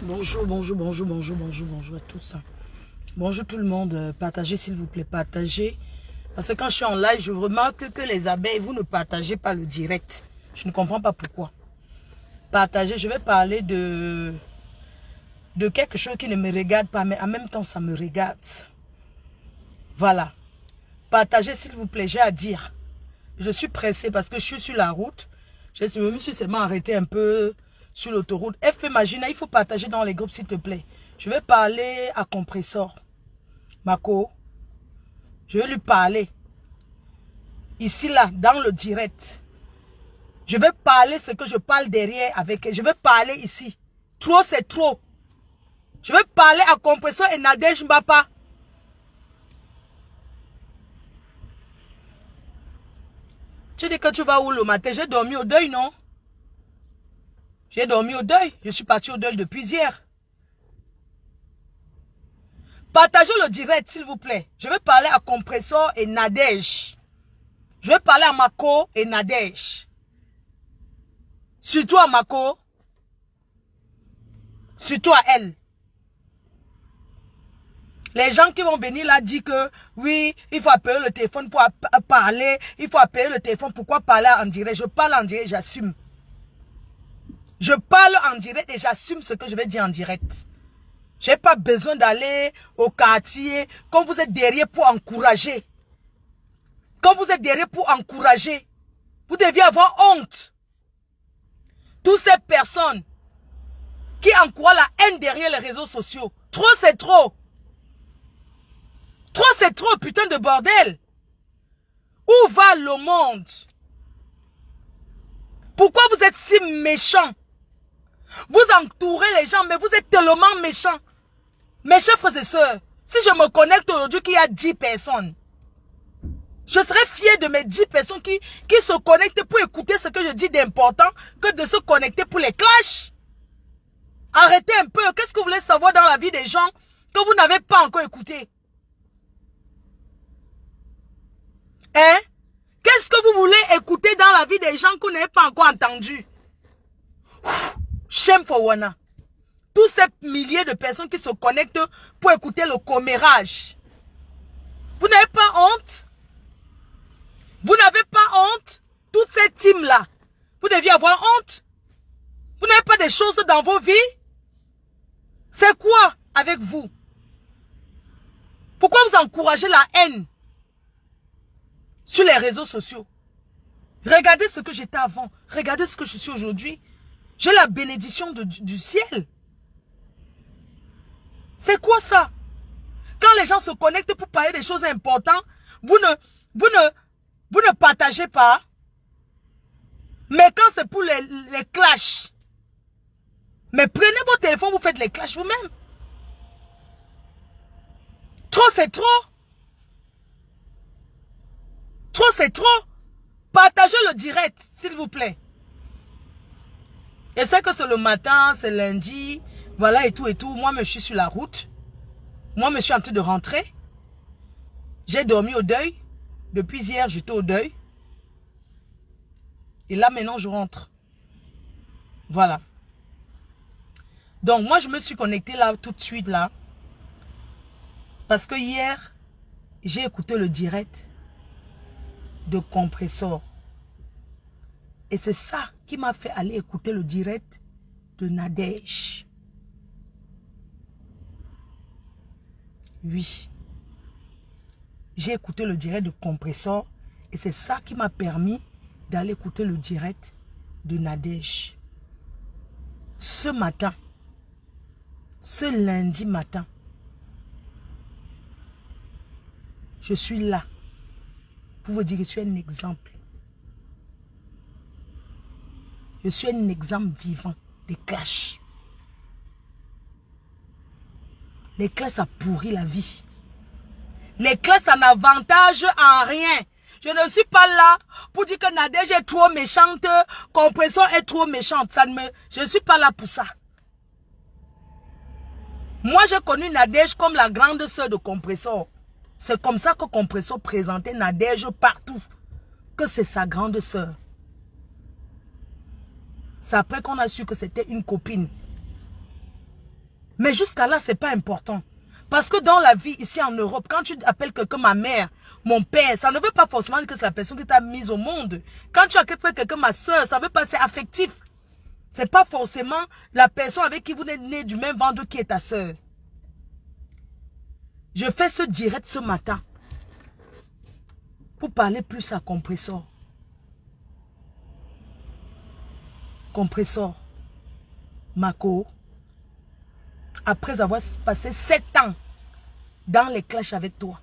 Bonjour, bonjour, bonjour, bonjour, bonjour, bonjour à tous. Bonjour tout le monde. Partagez s'il vous plaît, partagez. Parce que quand je suis en live, je remarque que les abeilles, vous ne partagez pas le direct. Je ne comprends pas pourquoi. Partagez, je vais parler de quelque chose qui ne me regarde pas, mais en même temps, ça me regarde. Voilà. Partagez s'il vous plaît, j'ai à dire. Je suis pressée parce que je suis sur la route. Je me suis seulement arrêté un peu sur l'autoroute. FP Magina, il faut partager dans les groupes s'il te plaît. Je vais parler à Compressor. Mako, je vais lui parler. Ici, là, dans le direct. Je vais parler ce que je parle derrière avec elle. Je vais parler ici. Trop, c'est trop. Je vais parler à Compressor et Nadège Mbapa. Tu dis que tu vas où le matin? J'ai dormi au deuil, non? J'ai dormi au deuil. Je suis parti au deuil depuis hier. Partagez le direct, s'il vous plaît. Je vais parler à Compressor et Nadège. Je vais parler à Mako et Nadège. Surtout à Mako. Surtout à elle. Les gens qui vont venir là disent que oui, il faut appeler le téléphone pour parler. Il faut appeler le téléphone. Pourquoi parler en direct? Je parle en direct, j'assume. Je parle en direct et j'assume ce que je vais dire en direct. Je n'ai pas besoin d'aller au quartier quand vous êtes derrière pour encourager. Quand vous êtes derrière pour encourager, vous deviez avoir honte. Toutes ces personnes qui encouragent la haine derrière les réseaux sociaux. Trop, c'est trop. Trop, c'est trop, putain de bordel. Où va le monde? Pourquoi vous êtes si méchants? Vous entourez les gens, mais vous êtes tellement méchants. Mes chers frères et sœurs, si je me connecte aujourd'hui qu'il y a 10 personnes, je serais fier de mes 10 personnes qui se connectent pour écouter ce que je dis d'important que de se connecter pour les clashs. Arrêtez un peu. Qu'est-ce que vous voulez savoir dans la vie des gens que vous n'avez pas encore écouté? Hein? Qu'est-ce que vous voulez écouter dans la vie des gens que vous n'avez pas encore entendu? Shame for Wana. Tous ces milliers de personnes qui se connectent pour écouter le commérage. Vous n'avez pas honte? Vous n'avez pas honte? Toutes ces teams-là, vous deviez avoir honte. Vous n'avez pas des choses dans vos vies? C'est quoi avec vous? Pourquoi vous encouragez la haine sur les réseaux sociaux? Regardez ce que j'étais avant. Regardez ce que je suis aujourd'hui. J'ai la bénédiction du ciel. C'est quoi ça? Quand les gens se connectent pour parler des choses importantes, vous ne partagez pas. Mais quand c'est pour les clashs, mais prenez vos téléphones, vous faites les clashs vous-même. Trop, c'est trop. Trop, c'est trop. Partagez le direct, s'il vous plaît. Et c'est que c'est le matin, c'est lundi, voilà et tout et tout. Moi, je suis sur la route. Moi, je suis en train de rentrer. J'ai dormi au deuil. Depuis hier, j'étais au deuil. Et là, maintenant, je rentre. Voilà. Donc, moi, je me suis connectée là, tout de suite, là. Parce que hier, j'ai écouté le direct de Compressor. Et c'est ça qui m'a fait aller écouter le direct de Nadège. Oui. J'ai écouté le direct de Compressor. Et c'est ça qui m'a permis d'aller écouter le direct de Nadège. Ce matin, ce lundi matin, je suis là pour vous dire que je suis un exemple. Je suis un exemple vivant des clashs. Les clashs, ça pourrit la vie. Les clashs, ça n'avantage en rien. Je ne suis pas là pour dire que Nadège est trop méchante, Compressor est trop méchante. Je ne suis pas là pour ça. Moi, j'ai connu Nadège comme la grande sœur de Compressor. C'est comme ça que Compressor présentait Nadège partout. Que c'est sa grande sœur. C'est après qu'on a su que c'était une copine. Mais jusqu'à là, c'est pas important. Parce que dans la vie, ici en Europe, quand tu appelles quelqu'un ma mère, mon père, ça ne veut pas forcément dire que c'est la personne qui t'a mise au monde. Quand tu appelles quelqu'un ma soeur, ça veut pas, c'est affectif. C'est pas forcément la personne avec qui vous êtes né du même ventre qui est ta soeur. Je fais ce direct ce matin pour parler plus à Compressor. Compressor, Mako, après avoir passé 7 ans dans les clashs avec toi,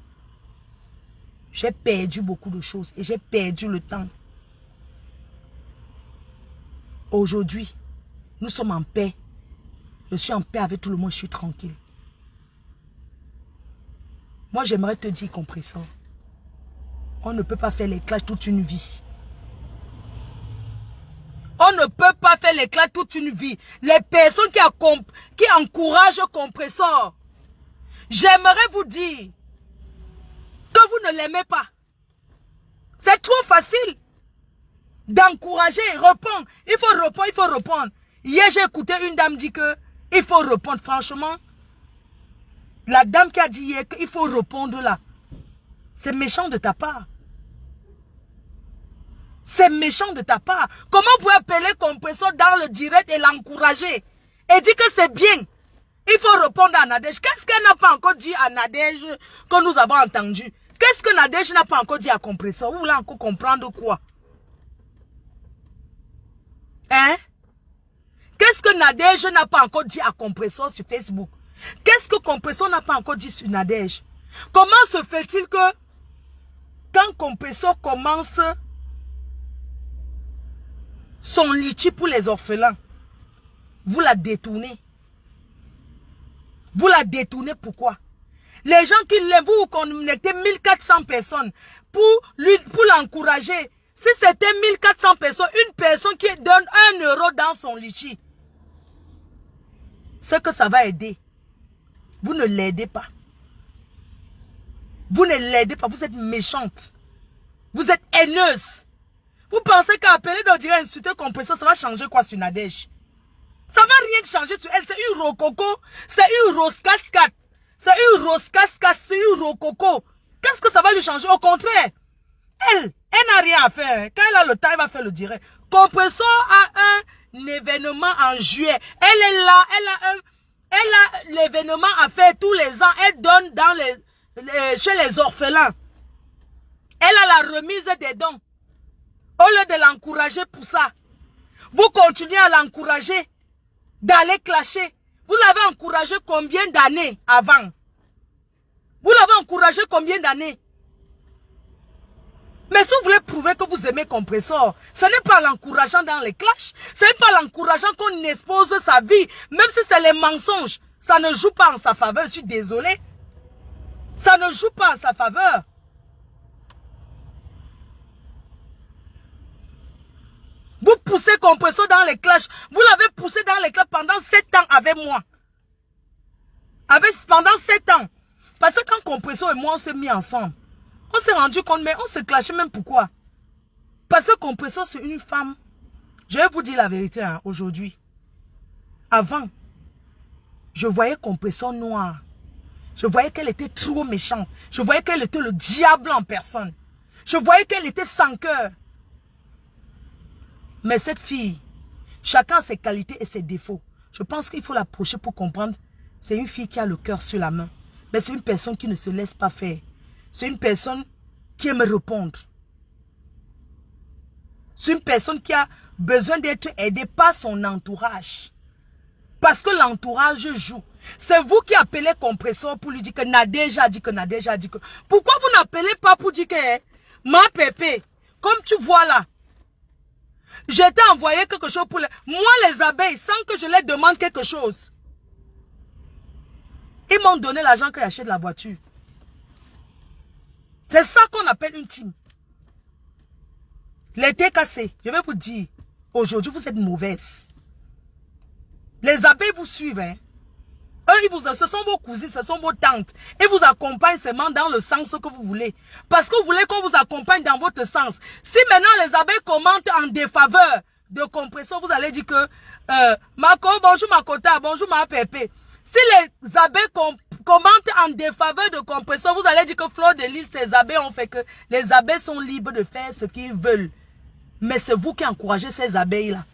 j'ai perdu beaucoup de choses et j'ai perdu le temps. Aujourd'hui, nous sommes en paix. Je suis en paix avec tout le monde, je suis tranquille. Moi, j'aimerais te dire, Compressor, on ne peut pas faire les clashs toute une vie. On ne peut pas faire les clashs toute une vie. Les personnes qui encouragent Compressor, j'aimerais vous dire que vous ne l'aimez pas. C'est trop facile d'encourager, répondre. Il faut répondre, il faut répondre. Hier, j'ai écouté une dame dire que il faut répondre. Franchement, la dame qui a dit hier qu'il faut répondre là, c'est méchant de ta part. C'est méchant de ta part. Comment vous pouvez appeler Compressor dans le direct et l'encourager et dire que c'est bien? Il faut répondre à Nadège. Qu'est-ce qu'elle n'a pas encore dit à Nadège que nous avons entendu? Qu'est-ce que Nadège n'a pas encore dit à Compressor? Vous voulez encore comprendre quoi? Hein? Qu'est-ce que Nadège n'a pas encore dit à Compressor sur Facebook? Qu'est-ce que Compressor n'a pas encore dit sur Nadège? Comment se fait-il que quand Compressor commence son litchi pour les orphelins, vous la détournez? Vous la détournez pourquoi? Les gens qui l'aiment, vous connectez 1400 personnes pour l'encourager. Si c'était 1400 personnes, une personne qui donne 1 euro dans son litchi, c'est que ça va aider. Vous ne l'aidez pas. Vous ne l'aidez pas, vous êtes méchante. Vous êtes haineuse. Vous pensez qu'à appeler de dire insulter Compressor, ça va changer quoi sur Nadège? Ça va rien changer sur elle. C'est une rococo. C'est une rose cascade. C'est une rose cascade. C'est une rococo. Qu'est-ce que ça va lui changer? Au contraire, elle n'a rien à faire. Quand elle a le temps, elle va faire le direct. Compressor a un événement en juillet. Elle est là. Elle a l'événement à faire tous les ans. Elle donne chez les orphelins. Elle a la remise des dons. Au lieu de l'encourager pour ça, vous continuez à l'encourager d'aller clasher. Vous l'avez encouragé combien d'années avant? Vous l'avez encouragé combien d'années? Mais si vous voulez prouver que vous aimez Compressor, ce n'est pas l'encourageant dans les clashs, ce n'est pas l'encourageant qu'on expose sa vie, même si c'est les mensonges. Ça ne joue pas en sa faveur, je suis désolé. Ça ne joue pas en sa faveur. Vous poussez Compressor dans les clashs. Vous l'avez poussé dans les clashs pendant 7 ans avec moi. Pendant 7 ans. Parce que quand Compressor et moi, on s'est mis ensemble, on s'est rendu compte, mais on se clashait même pourquoi? Parce que Compressor, c'est une femme. Je vais vous dire la vérité hein, aujourd'hui. Avant, je voyais Compressor noir. Je voyais qu'elle était trop méchante. Je voyais qu'elle était le diable en personne. Je voyais qu'elle était sans cœur. Mais cette fille, chacun a ses qualités et ses défauts. Je pense qu'il faut l'approcher pour comprendre. C'est une fille qui a le cœur sur la main. Mais c'est une personne qui ne se laisse pas faire. C'est une personne qui aime répondre. C'est une personne qui a besoin d'être aidée par son entourage. Parce que l'entourage joue. C'est vous qui appelez Compressor pour lui dire que Nadège a dit que Nadège a dit que... Pourquoi vous n'appelez pas pour dire que ma pépé, comme tu vois là, je t'ai envoyé quelque chose pour les... Moi, les abeilles, sans que je leur demande quelque chose, ils m'ont donné l'argent que j'achète la voiture. C'est ça qu'on appelle une team. Les TKC, je vais vous dire, aujourd'hui, vous êtes mauvaise. Les abeilles vous suivent. Hein. Eux, ce sont vos cousines, ce sont vos tantes. Ils vous accompagnent seulement dans le sens que vous voulez. Parce que vous voulez qu'on vous accompagne dans votre sens. Si maintenant les abeilles commentent en défaveur de Compressor, vous allez dire que Mako, bonjour Makota, bonjour ma pépé. Si les abeilles commentent en défaveur de Compressor, vous allez dire que Fleur de Lys, ces abeilles ont fait que les abeilles sont libres de faire ce qu'ils veulent. Mais c'est vous qui encouragez ces abeilles-là.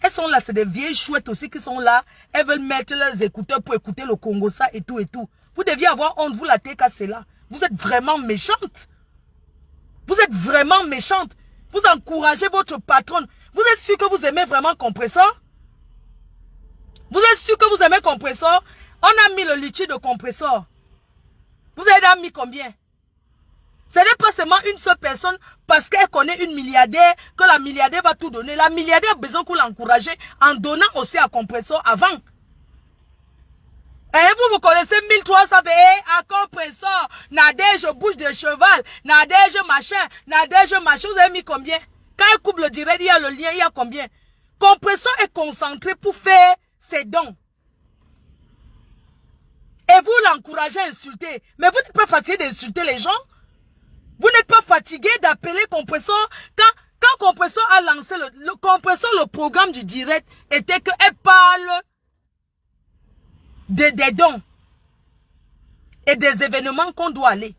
Elles sont là, c'est des vieilles chouettes aussi qui sont là. Elles veulent mettre leurs écouteurs pour écouter le Congo, ça et tout et tout. Vous deviez avoir honte, vous la TK, c'est là. Vous êtes vraiment méchante. Vous êtes vraiment méchante. Vous encouragez votre patronne. Vous êtes sûr que vous aimez vraiment Compressor? Vous êtes sûr que vous aimez Compressor? On a mis le liquide de Compressor. Vous avez mis combien? Ce n'est pas seulement une seule personne parce qu'elle connaît une milliardaire que la milliardaire va tout donner. La milliardaire a besoin qu'on l'encourage en donnant aussi à Compressor avant. Et vous connaissez 1300 à Compressor, Nadège bouche de cheval, Nadège machin, vous avez mis combien? Quand elle coupe le direct, il y a le lien, il y a combien? Compressor est concentré pour faire ses dons. Et vous l'encouragez à insulter. Mais vous n'êtes pas fatigué d'insulter les gens? Vous n'êtes pas fatigué d'appeler Compressor? Quand Compressor a lancé le Compressor, le programme du direct était qu'elle parle des dons et des événements qu'on doit aller.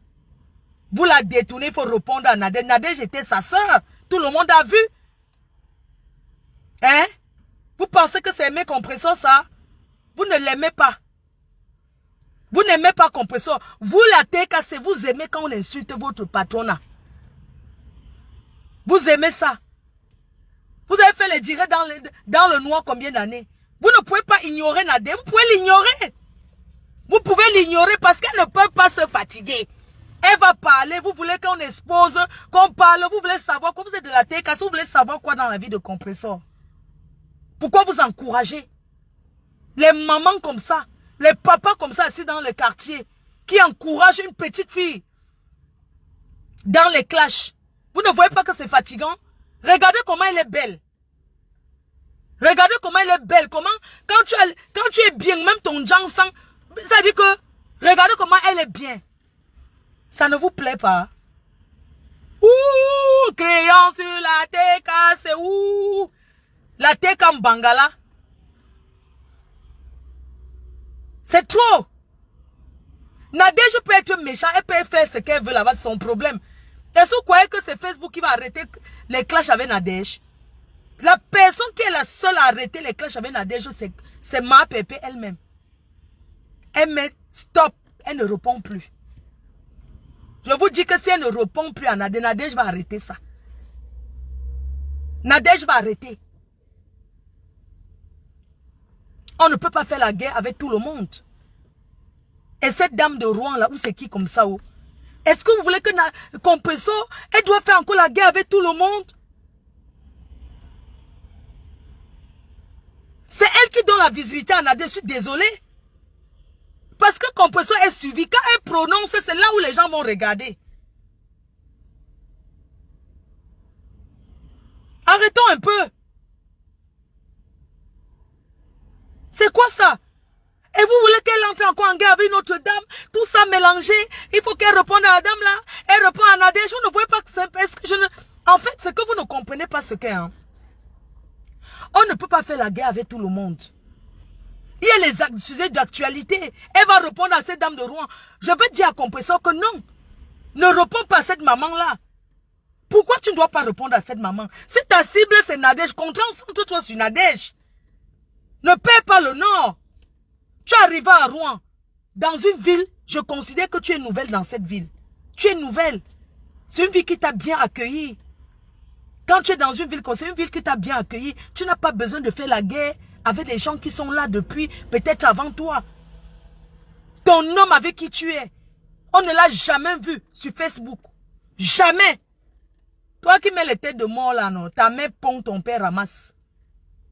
Vous la détournez, il faut répondre à Nadège. Nadège était sa soeur. Tout le monde a vu. Hein? Vous pensez que c'est aimer Compressor ça? Vous ne l'aimez pas. Vous n'aimez pas Compressor. Vous la TK, c'est vous aimez quand on insulte votre patronat. Vous aimez ça. Vous avez fait les directs dans le noir combien d'années? Vous ne pouvez pas ignorer Nadège. Vous pouvez l'ignorer. Vous pouvez l'ignorer parce qu'elle ne peut pas se fatiguer. Elle va parler. Vous voulez qu'on expose, qu'on parle. Vous voulez savoir quoi? Vous êtes de la TK. Vous voulez savoir quoi dans la vie de Compressor? Pourquoi vous encouragez les mamans comme ça? Les papas comme ça, assis dans le quartier, qui encouragent une petite fille dans les clashs. Vous ne voyez pas que c'est fatigant? Regardez comment elle est belle. Regardez comment elle est belle. Comment, quand tu es bien, même ton genre sang, ça dit que, regardez comment elle est bien. Ça ne vous plaît pas? Ouh, crayon sur la TK, c'est où? La TK en Bangala. C'est trop. Nadège peut être méchant, elle peut faire ce qu'elle veut là-bas, c'est son problème. Est-ce que vous croyez que c'est Facebook qui va arrêter les clashs avec Nadège? La personne qui est la seule à arrêter les clashs avec Nadège, c'est Ma Pépé elle-même. Elle met stop, elle ne répond plus. Je vous dis que si elle ne répond plus à Nadège, Nadège va arrêter ça. Nadège va arrêter. On ne peut pas faire la guerre avec tout le monde. Et cette dame de Rouen là, où c'est qui comme ça? Est-ce que vous voulez que Compressor, elle doit faire encore la guerre avec tout le monde? C'est elle qui donne la visibilité à Nadège, je suis désolé. Parce que Compressor est suivi. Quand elle prononce, c'est là où les gens vont regarder. Arrêtons un peu. C'est quoi ça? Et vous voulez qu'elle entre encore en guerre avec une autre dame? Tout ça mélangé. Il faut qu'elle réponde à la dame là. Elle répond à Nadège. Vous ne voyez pas que c'est... En fait, c'est que vous ne comprenez pas ce qu'est. Hein? On ne peut pas faire la guerre avec tout le monde. Il y a les sujets d'actualité. Elle va répondre à cette dame de Rouen. Je vais dire à Compressor que non. Ne réponds pas à cette maman-là. Pourquoi tu ne dois pas répondre à cette maman? Si ta cible c'est Nadège, concentre-toi sur Nadège. Ne perds pas le nord. Tu arrives à Rouen. Dans une ville, je considère que tu es nouvelle dans cette ville. Tu es nouvelle. C'est une ville qui t'a bien accueilli. Quand tu es dans une ville comme c'est une ville qui t'a bien accueilli, tu n'as pas besoin de faire la guerre avec les gens qui sont là depuis, peut-être avant toi. Ton homme avec qui tu es, on ne l'a jamais vu sur Facebook. Jamais. Toi qui mets les têtes de mort là, non, ta mère pond, ton père ramasse.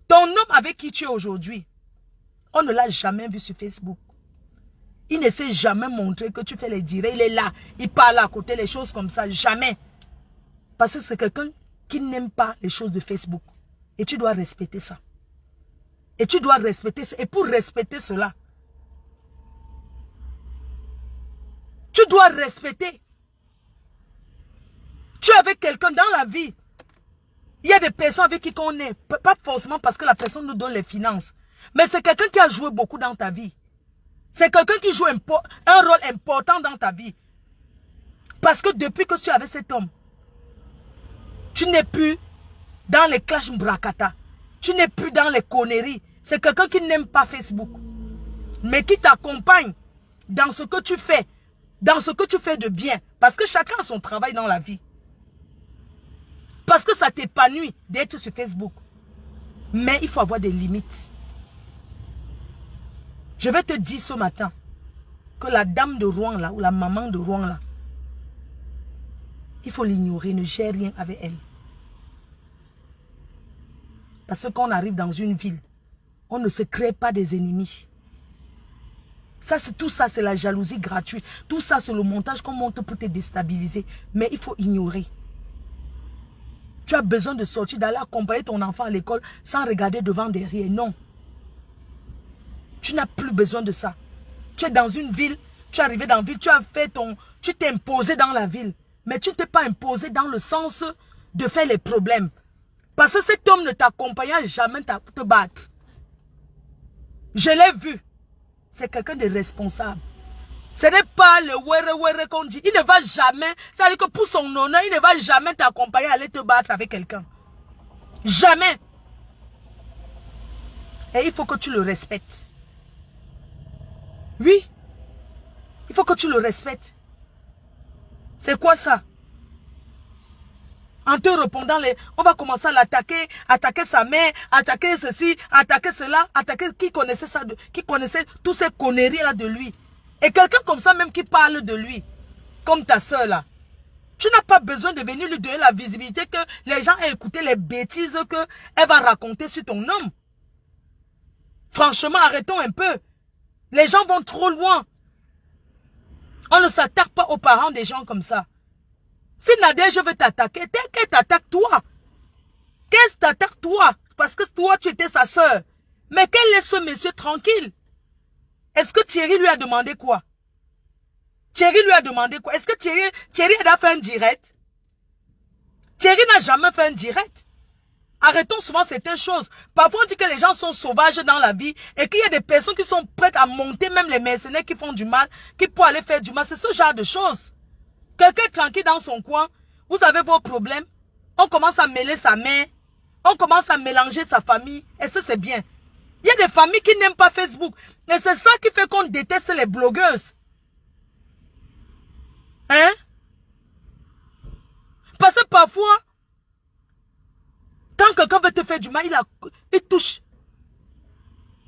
Ton homme avec qui tu es aujourd'hui, on ne l'a jamais vu sur Facebook. Il ne s'est jamais montré que tu fais les directs. Il est là, il parle à côté, les choses comme ça. Jamais. Parce que c'est quelqu'un qui n'aime pas les choses de Facebook. Et tu dois respecter ça. Et tu dois respecter ça. Et pour respecter cela, tu dois respecter. Tu es avec quelqu'un dans la vie. Il y a des personnes avec qui on est. Pas forcément parce que la personne nous donne les finances. Mais c'est quelqu'un qui a joué beaucoup dans ta vie. C'est quelqu'un qui joue un rôle important dans ta vie. Parce que depuis que tu es avec cet homme, tu n'es plus dans les clashs mbrakata. Tu n'es plus dans les conneries. C'est quelqu'un qui n'aime pas Facebook. Mais qui t'accompagne dans ce que tu fais. Dans ce que tu fais de bien. Parce que chacun a son travail dans la vie. Parce que ça t'épanouit d'être sur Facebook. Mais il faut avoir des limites. Je vais te dire ce matin que la dame de Rouen là, ou la maman de Rouen là, il faut l'ignorer, ne gère rien avec elle. Parce que quand on arrive dans une ville, on ne se crée pas des ennemis. Tout ça, c'est la jalousie gratuite. Tout ça, c'est le montage qu'on monte pour te déstabiliser. Mais il faut ignorer. Tu as besoin de sortir, d'aller accompagner ton enfant à l'école sans regarder devant, derrière. Non. Tu n'as plus besoin de ça. Tu es dans une ville, tu es arrivé dans la ville, tu t'es imposé dans la ville. Mais tu ne t'es pas imposé dans le sens de faire les problèmes. Parce que cet homme ne t'accompagnera jamais à te battre. Je l'ai vu. C'est quelqu'un de responsable. Ce n'est pas le were qu'on dit. Il ne va jamais, c'est-à-dire que pour son honneur, il ne va jamais t'accompagner à aller te battre avec quelqu'un. Jamais. Et il faut que tu le respectes. Oui. Il faut que tu le respectes. C'est quoi ça? En te répondant, on va commencer à l'attaquer, attaquer sa mère, attaquer ceci, attaquer cela, attaquer qui connaissait ça, qui connaissait toutes ces conneries là de lui. Et quelqu'un comme ça même qui parle de lui, comme ta soeur là. Tu n'as pas besoin de venir lui donner la visibilité que les gens aient écouté les bêtises qu'elle va raconter sur ton homme. Franchement, arrêtons un peu. Les gens vont trop loin. On ne s'attaque pas aux parents des gens comme ça. Si Nadège veut t'attaquer, qu'elle t'attaque toi. Qu'elle t'attaque toi. Parce que toi, tu étais sa soeur. Mais qu'elle laisse ce monsieur tranquille. Est-ce que Thierry lui a demandé quoi? Thierry lui a demandé quoi? Est-ce que Thierry a fait un direct? Thierry n'a jamais fait un direct. Arrêtons souvent certaines choses. Parfois, on dit que les gens sont sauvages dans la vie et qu'il y a des personnes qui sont prêtes à monter, même les mercenaires qui font du mal, qui peuvent aller faire du mal. C'est ce genre de choses. Quelqu'un tranquille dans son coin, vous avez vos problèmes, on commence à mêler sa mère, on commence à mélanger sa famille, et ça c'est bien. Il y a des familles qui n'aiment pas Facebook, et c'est ça qui fait qu'on déteste les blogueuses. Hein? Parce que parfois, quand quelqu'un veut te faire du mal, il touche.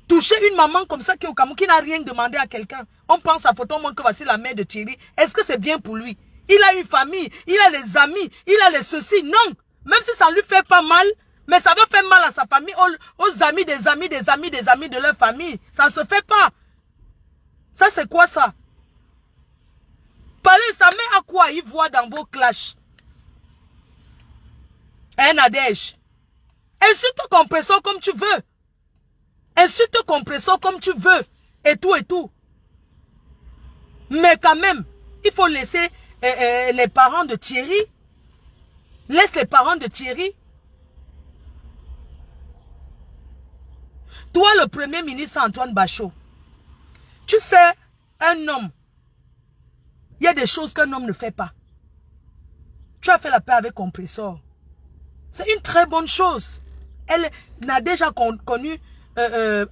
Toucher une maman comme ça qui est au Cameroun, qui n'a rien demandé à quelqu'un. On pense à photo, on montre que voici la mère de Thierry. Est-ce que c'est bien pour lui? Il a une famille, il a les amis, il a les ceci. Non, même si ça ne lui fait pas mal, mais ça va faire mal à sa famille, aux amis des amis, des amis, des amis de leur famille. Ça ne se fait pas. Ça, c'est quoi ça? Parlez, ça met à quoi il voit dans vos clashs? Hein, Nadège? Insulte compresseur comme tu veux. Insulte compresseur comme tu veux. Et tout, et tout. Mais quand même, il faut laisser les parents de Thierry. Laisse les parents de Thierry. Toi, le premier ministre Antoine Bachot, tu sais, un homme, il y a des choses qu'un homme ne fait pas. Tu as fait la paix avec compresseur. C'est une très bonne chose. Elle n'a déjà connu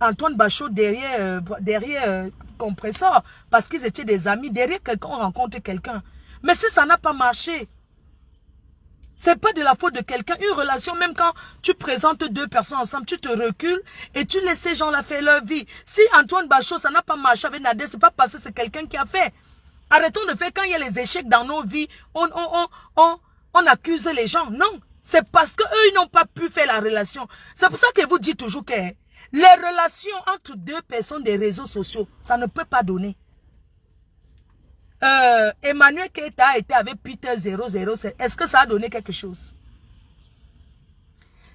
Antoine Bachot derrière compresseur parce qu'ils étaient des amis. Derrière quelqu'un, on rencontre quelqu'un. Mais si ça n'a pas marché, c'est pas de la faute de quelqu'un. Une relation, même quand tu présentes deux personnes ensemble, tu te recules et tu laisses ces gens-là faire leur vie. Si Antoine Bachot, ça n'a pas marché avec Nadège, c'est pas parce que c'est quelqu'un qui a fait. Arrêtons de faire quand il y a les échecs dans nos vies, on accuse les gens. Non, c'est parce qu'eux, ils n'ont pas pu faire la relation. C'est pour ça que vous dites toujours que les relations entre deux personnes des réseaux sociaux, ça ne peut pas donner. Emmanuel Keita a été avec Peter 007. Est-ce que ça a donné quelque chose?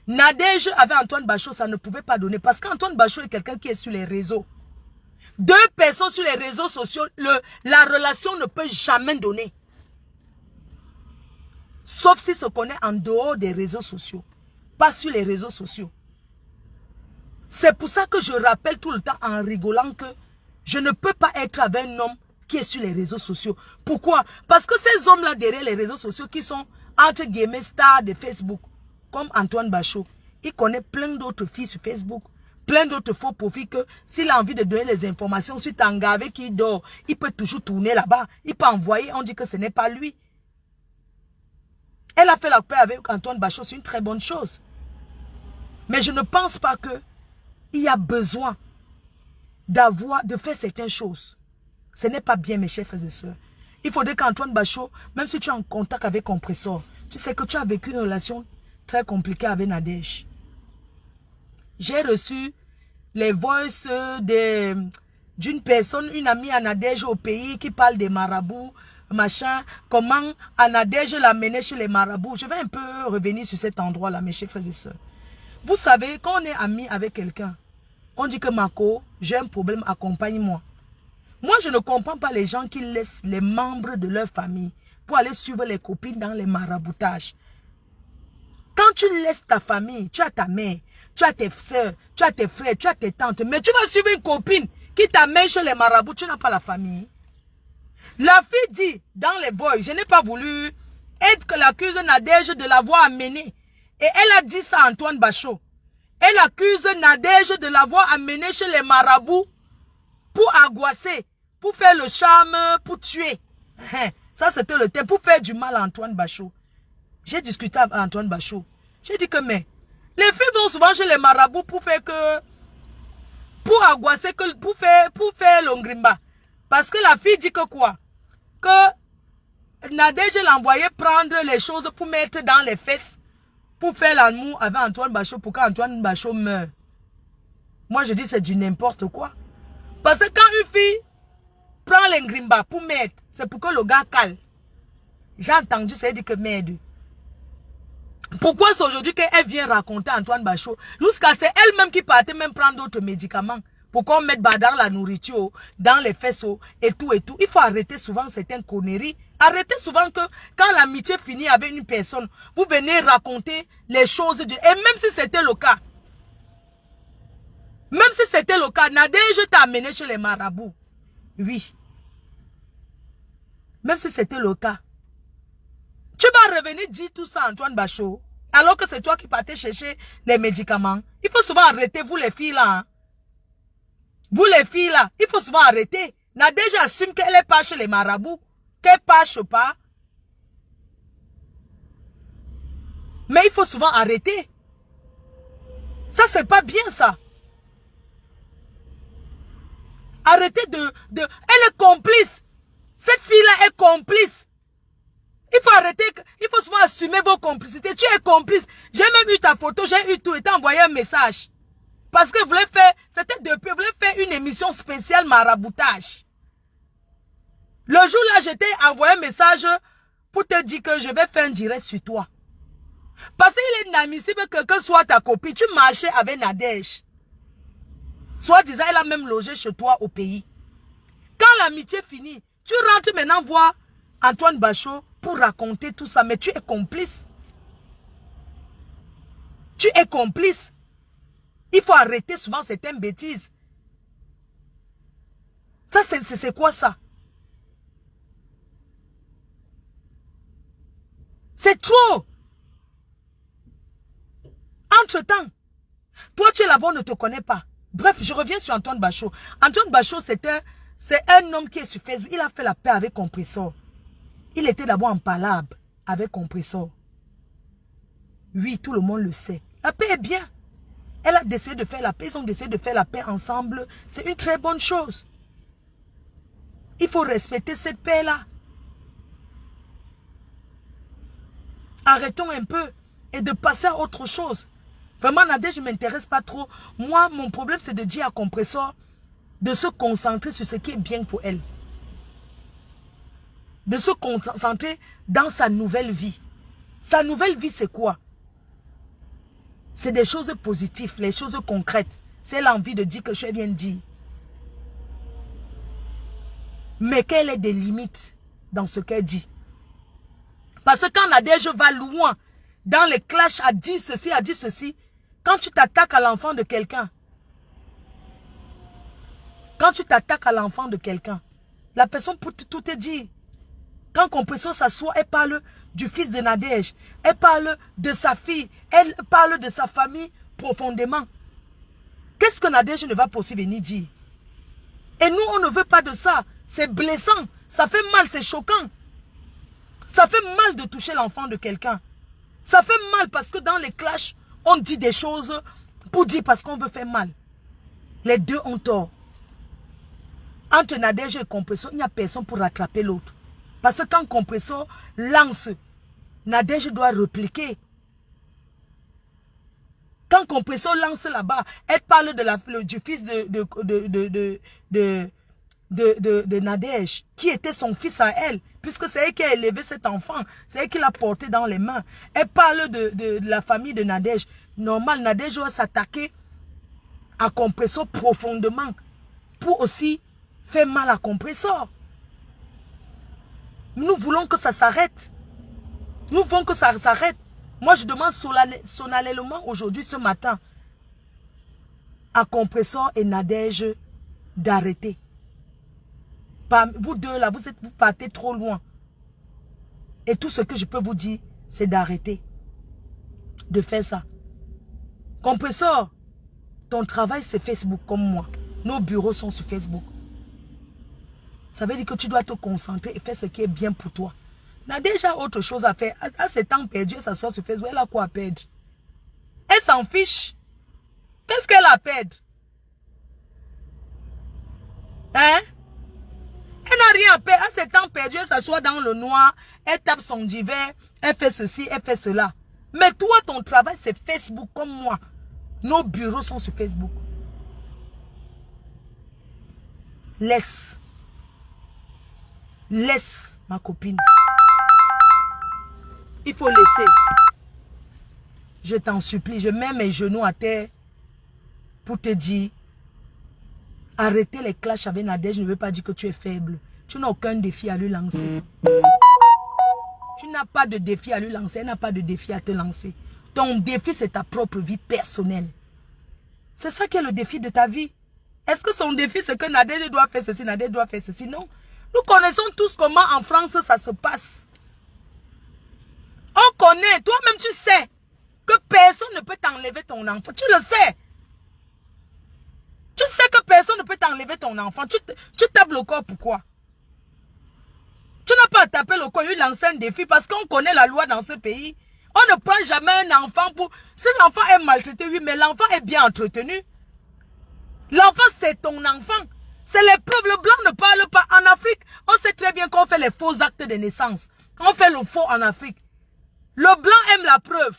Nadège avec Antoine Bachot, ça ne pouvait pas donner. Parce qu'Antoine Bachot est quelqu'un qui est sur les réseaux. Deux personnes sur les réseaux sociaux, la relation ne peut jamais donner. Sauf si se connaît en dehors des réseaux sociaux. Pas sur les réseaux sociaux. C'est pour ça que je rappelle tout le temps en rigolant que Je ne peux pas être avec un homme qui est sur les réseaux sociaux. Pourquoi? Parce que ces hommes-là derrière les réseaux sociaux qui sont entre guillemets stars de Facebook, comme Antoine Bachot, il connaît plein d'autres filles sur Facebook, plein d'autres faux profils que s'il a envie de donner les informations sur Tangavé qui dort, il peut toujours tourner là-bas. Il peut envoyer, on dit que ce n'est pas lui. Elle a fait la paix avec Antoine Bachot, c'est une très bonne chose. Mais je ne pense pas que il y a besoin de faire certaines choses. Ce n'est pas bien, mes chers frères et sœurs. Il faudrait qu'Antoine Bachot, même si tu es en contact avec Compressor, tu sais que tu as vécu une relation très compliquée avec Nadège. J'ai reçu les voices d'une personne, une amie à Nadège au pays qui parle des marabouts, machin, comment Nadège l'a mené chez les marabouts. Je vais un peu revenir sur cet endroit-là, mes chers frères et sœurs. Vous savez, quand on est ami avec quelqu'un, on dit que Marco, j'ai un problème, accompagne-moi. Moi, je ne comprends pas les gens qui laissent les membres de leur famille pour aller suivre les copines dans les maraboutages. Quand tu laisses ta famille, tu as ta mère, tu as tes soeurs, tu as tes frères, tu as tes tantes, mais tu vas suivre une copine qui t'amène chez les marabouts, tu n'as pas la famille. La fille dit dans les boys, je n'ai pas voulu être que l'accuse Nadège de l'avoir amenée. Et elle a dit ça à Antoine Bachot. Elle accuse Nadège de l'avoir amenée chez les marabouts pour angoisser, pour faire le charme, pour tuer. Ça, c'était le thème, pour faire du mal à Antoine Bachot. J'ai discuté avec Antoine Bachot. J'ai dit que, mais, les filles vont souvent chez les marabouts pour faire que, pour angoisser, pour faire l'ongrimba. Parce que la fille dit que quoi? Que Nadège l'a envoyé prendre les choses pour mettre dans les fesses, pour faire l'amour avec Antoine Bachot, pour qu'Antoine Bachot meure. Moi, je dis c'est du n'importe quoi. Parce que quand une fille prend l'engrimba pour mettre, c'est pour que le gars cale. J'ai entendu, ça dit que merde. Pourquoi c'est aujourd'hui qu'elle vient raconter à Antoine Bachot? Jusqu'à c'est elle-même qui partait même prendre d'autres médicaments. Pour qu'on mette dans la nourriture, dans les fesses et tout et tout. Il faut arrêter souvent certaines conneries. Arrêtez souvent que quand l'amitié finit avec une personne, vous venez raconter les choses. Et même si c'était le cas, Nadège t'a amené chez les marabouts. Oui. Même si c'était le cas. Tu vas revenir dire tout ça à Antoine Bachot, alors que c'est toi qui partais chercher les médicaments. Il faut souvent arrêter, vous les filles là. Hein. Vous les filles là, il faut souvent arrêter. Nadège assume qu'elle est pas chez les marabouts, qu'elle passe pas. Mais il faut souvent arrêter. Ça, c'est pas bien ça. Arrêtez Elle est complice. Cette fille-là est complice. Il faut arrêter, il faut souvent assumer vos complicités. Tu es complice. J'ai même eu ta photo, j'ai eu tout et t'ai envoyé un message. Parce que vous voulez faire, c'était depuis, vous voulez faire une émission spéciale maraboutage. Le jour-là, je t'ai envoyé un message pour te dire que je vais faire un direct sur toi. Parce qu'il est inadmissible que quelqu'un soit ta copine. Tu marchais avec Nadège. Soit disant, elle a même logé chez toi au pays. Quand l'amitié finit, tu rentres maintenant voir Antoine Bachot pour raconter tout ça. Mais tu es complice. Tu es complice. Il faut arrêter souvent certaines bêtises. Ça, c'est quoi ça? C'est trop. Entre-temps, toi tu es là-bas, on ne te connaît pas. Bref, je reviens sur Antoine Bachot. Antoine Bachot, c'est un homme qui est sur Facebook. Il a fait la paix avec Compressor. Il était d'abord en palabre avec Compressor. Oui, tout le monde le sait. La paix est bien. Elle a décidé de faire la paix. Ils ont décidé de faire la paix ensemble. C'est une très bonne chose. Il faut respecter cette paix-là. Arrêtons un peu et de passer à autre chose. Vraiment, Nadège, je ne m'intéresse pas trop. Moi, mon problème, c'est de dire à Compressor de se concentrer sur ce qui est bien pour elle. De se concentrer dans sa nouvelle vie. Sa nouvelle vie, c'est quoi? C'est des choses positives, les choses concrètes. C'est l'envie de dire que je viens de dire. Mais qu'elle ait des limites dans ce qu'elle dit. Parce que quand Nadège va loin, dans les clashs, à dire ceci, quand tu t'attaques à l'enfant de quelqu'un, Quand tu t'attaques à l'enfant de quelqu'un, la personne peut tout te dire. Quand Compresso s'assoit, elle parle du fils de Nadège. Elle parle de sa fille. Elle parle de sa famille profondément. Qu'est-ce que Nadège ne va pas aussi venir dire? Et nous, on ne veut pas de ça. C'est blessant. Ça fait mal, c'est choquant. Ça fait mal de toucher l'enfant de quelqu'un. Ça fait mal parce que dans les clashs, on dit des choses pour dire parce qu'on veut faire mal. Les deux ont tort. Entre Nadège et Compresso, il n'y a personne pour rattraper l'autre. Parce que quand Compresso lance, Nadège doit répliquer. Quand Compresso lance là-bas, elle parle du fils de Nadège, qui était son fils à elle, puisque c'est elle qui a élevé cet enfant, c'est elle qui l'a porté dans les mains. Elle parle de la famille de Nadège. Normal, Nadège doit s'attaquer à Compresso profondément, pour aussi faire mal à Compresso. Nous voulons que ça s'arrête. Nous voulons que ça s'arrête. Moi, je demande solennellement aujourd'hui, ce matin, à Compresso et Nadège d'arrêter. Vous deux là, vous partez trop loin. Et tout ce que je peux vous dire, c'est d'arrêter de faire ça. Compresso, ton travail c'est Facebook comme moi. Nos bureaux sont sur Facebook. Ça veut dire que tu dois te concentrer et faire ce qui est bien pour toi. Elle a déjà autre chose à faire. À ses temps perdus, elle s'assoit sur Facebook, elle a quoi à perdre? Elle s'en fiche. Qu'est-ce qu'elle a à perdre? Hein? Elle n'a rien à perdre. À ses temps perdus, elle s'assoit dans le noir, elle tape son divers, elle fait ceci, elle fait cela. Mais toi, ton travail, c'est Facebook comme moi. Nos bureaux sont sur Facebook. Laisse. Laisse, ma copine. Il faut laisser. Je t'en supplie, je mets mes genoux à terre pour te dire, arrêter les clashs avec Nadège ne veut pas dire que tu es faible. Tu n'as aucun défi à lui lancer. Tu n'as pas de défi à lui lancer, elle n'a pas de défi à te lancer. Ton défi, c'est ta propre vie personnelle. C'est ça qui est le défi de ta vie. Est-ce que son défi, c'est que Nadège doit faire ceci, Nadège doit faire ceci? Non. Nous connaissons tous comment en France ça se passe. On connaît, toi-même tu sais que personne ne peut t'enlever ton enfant. Tu le sais. Tu sais que personne ne peut t'enlever ton enfant. Tu tapes le corps, pourquoi? Tu n'as pas à taper le corps, lui lancer un défi parce qu'on connaît la loi dans ce pays. On ne prend jamais un enfant pour... Si l'enfant est maltraité, oui, mais l'enfant est bien entretenu. L'enfant, c'est ton enfant. C'est les preuves. Le blanc ne parle pas. En Afrique, on sait très bien qu'on fait les faux actes de naissance. On fait le faux en Afrique. Le blanc aime la preuve.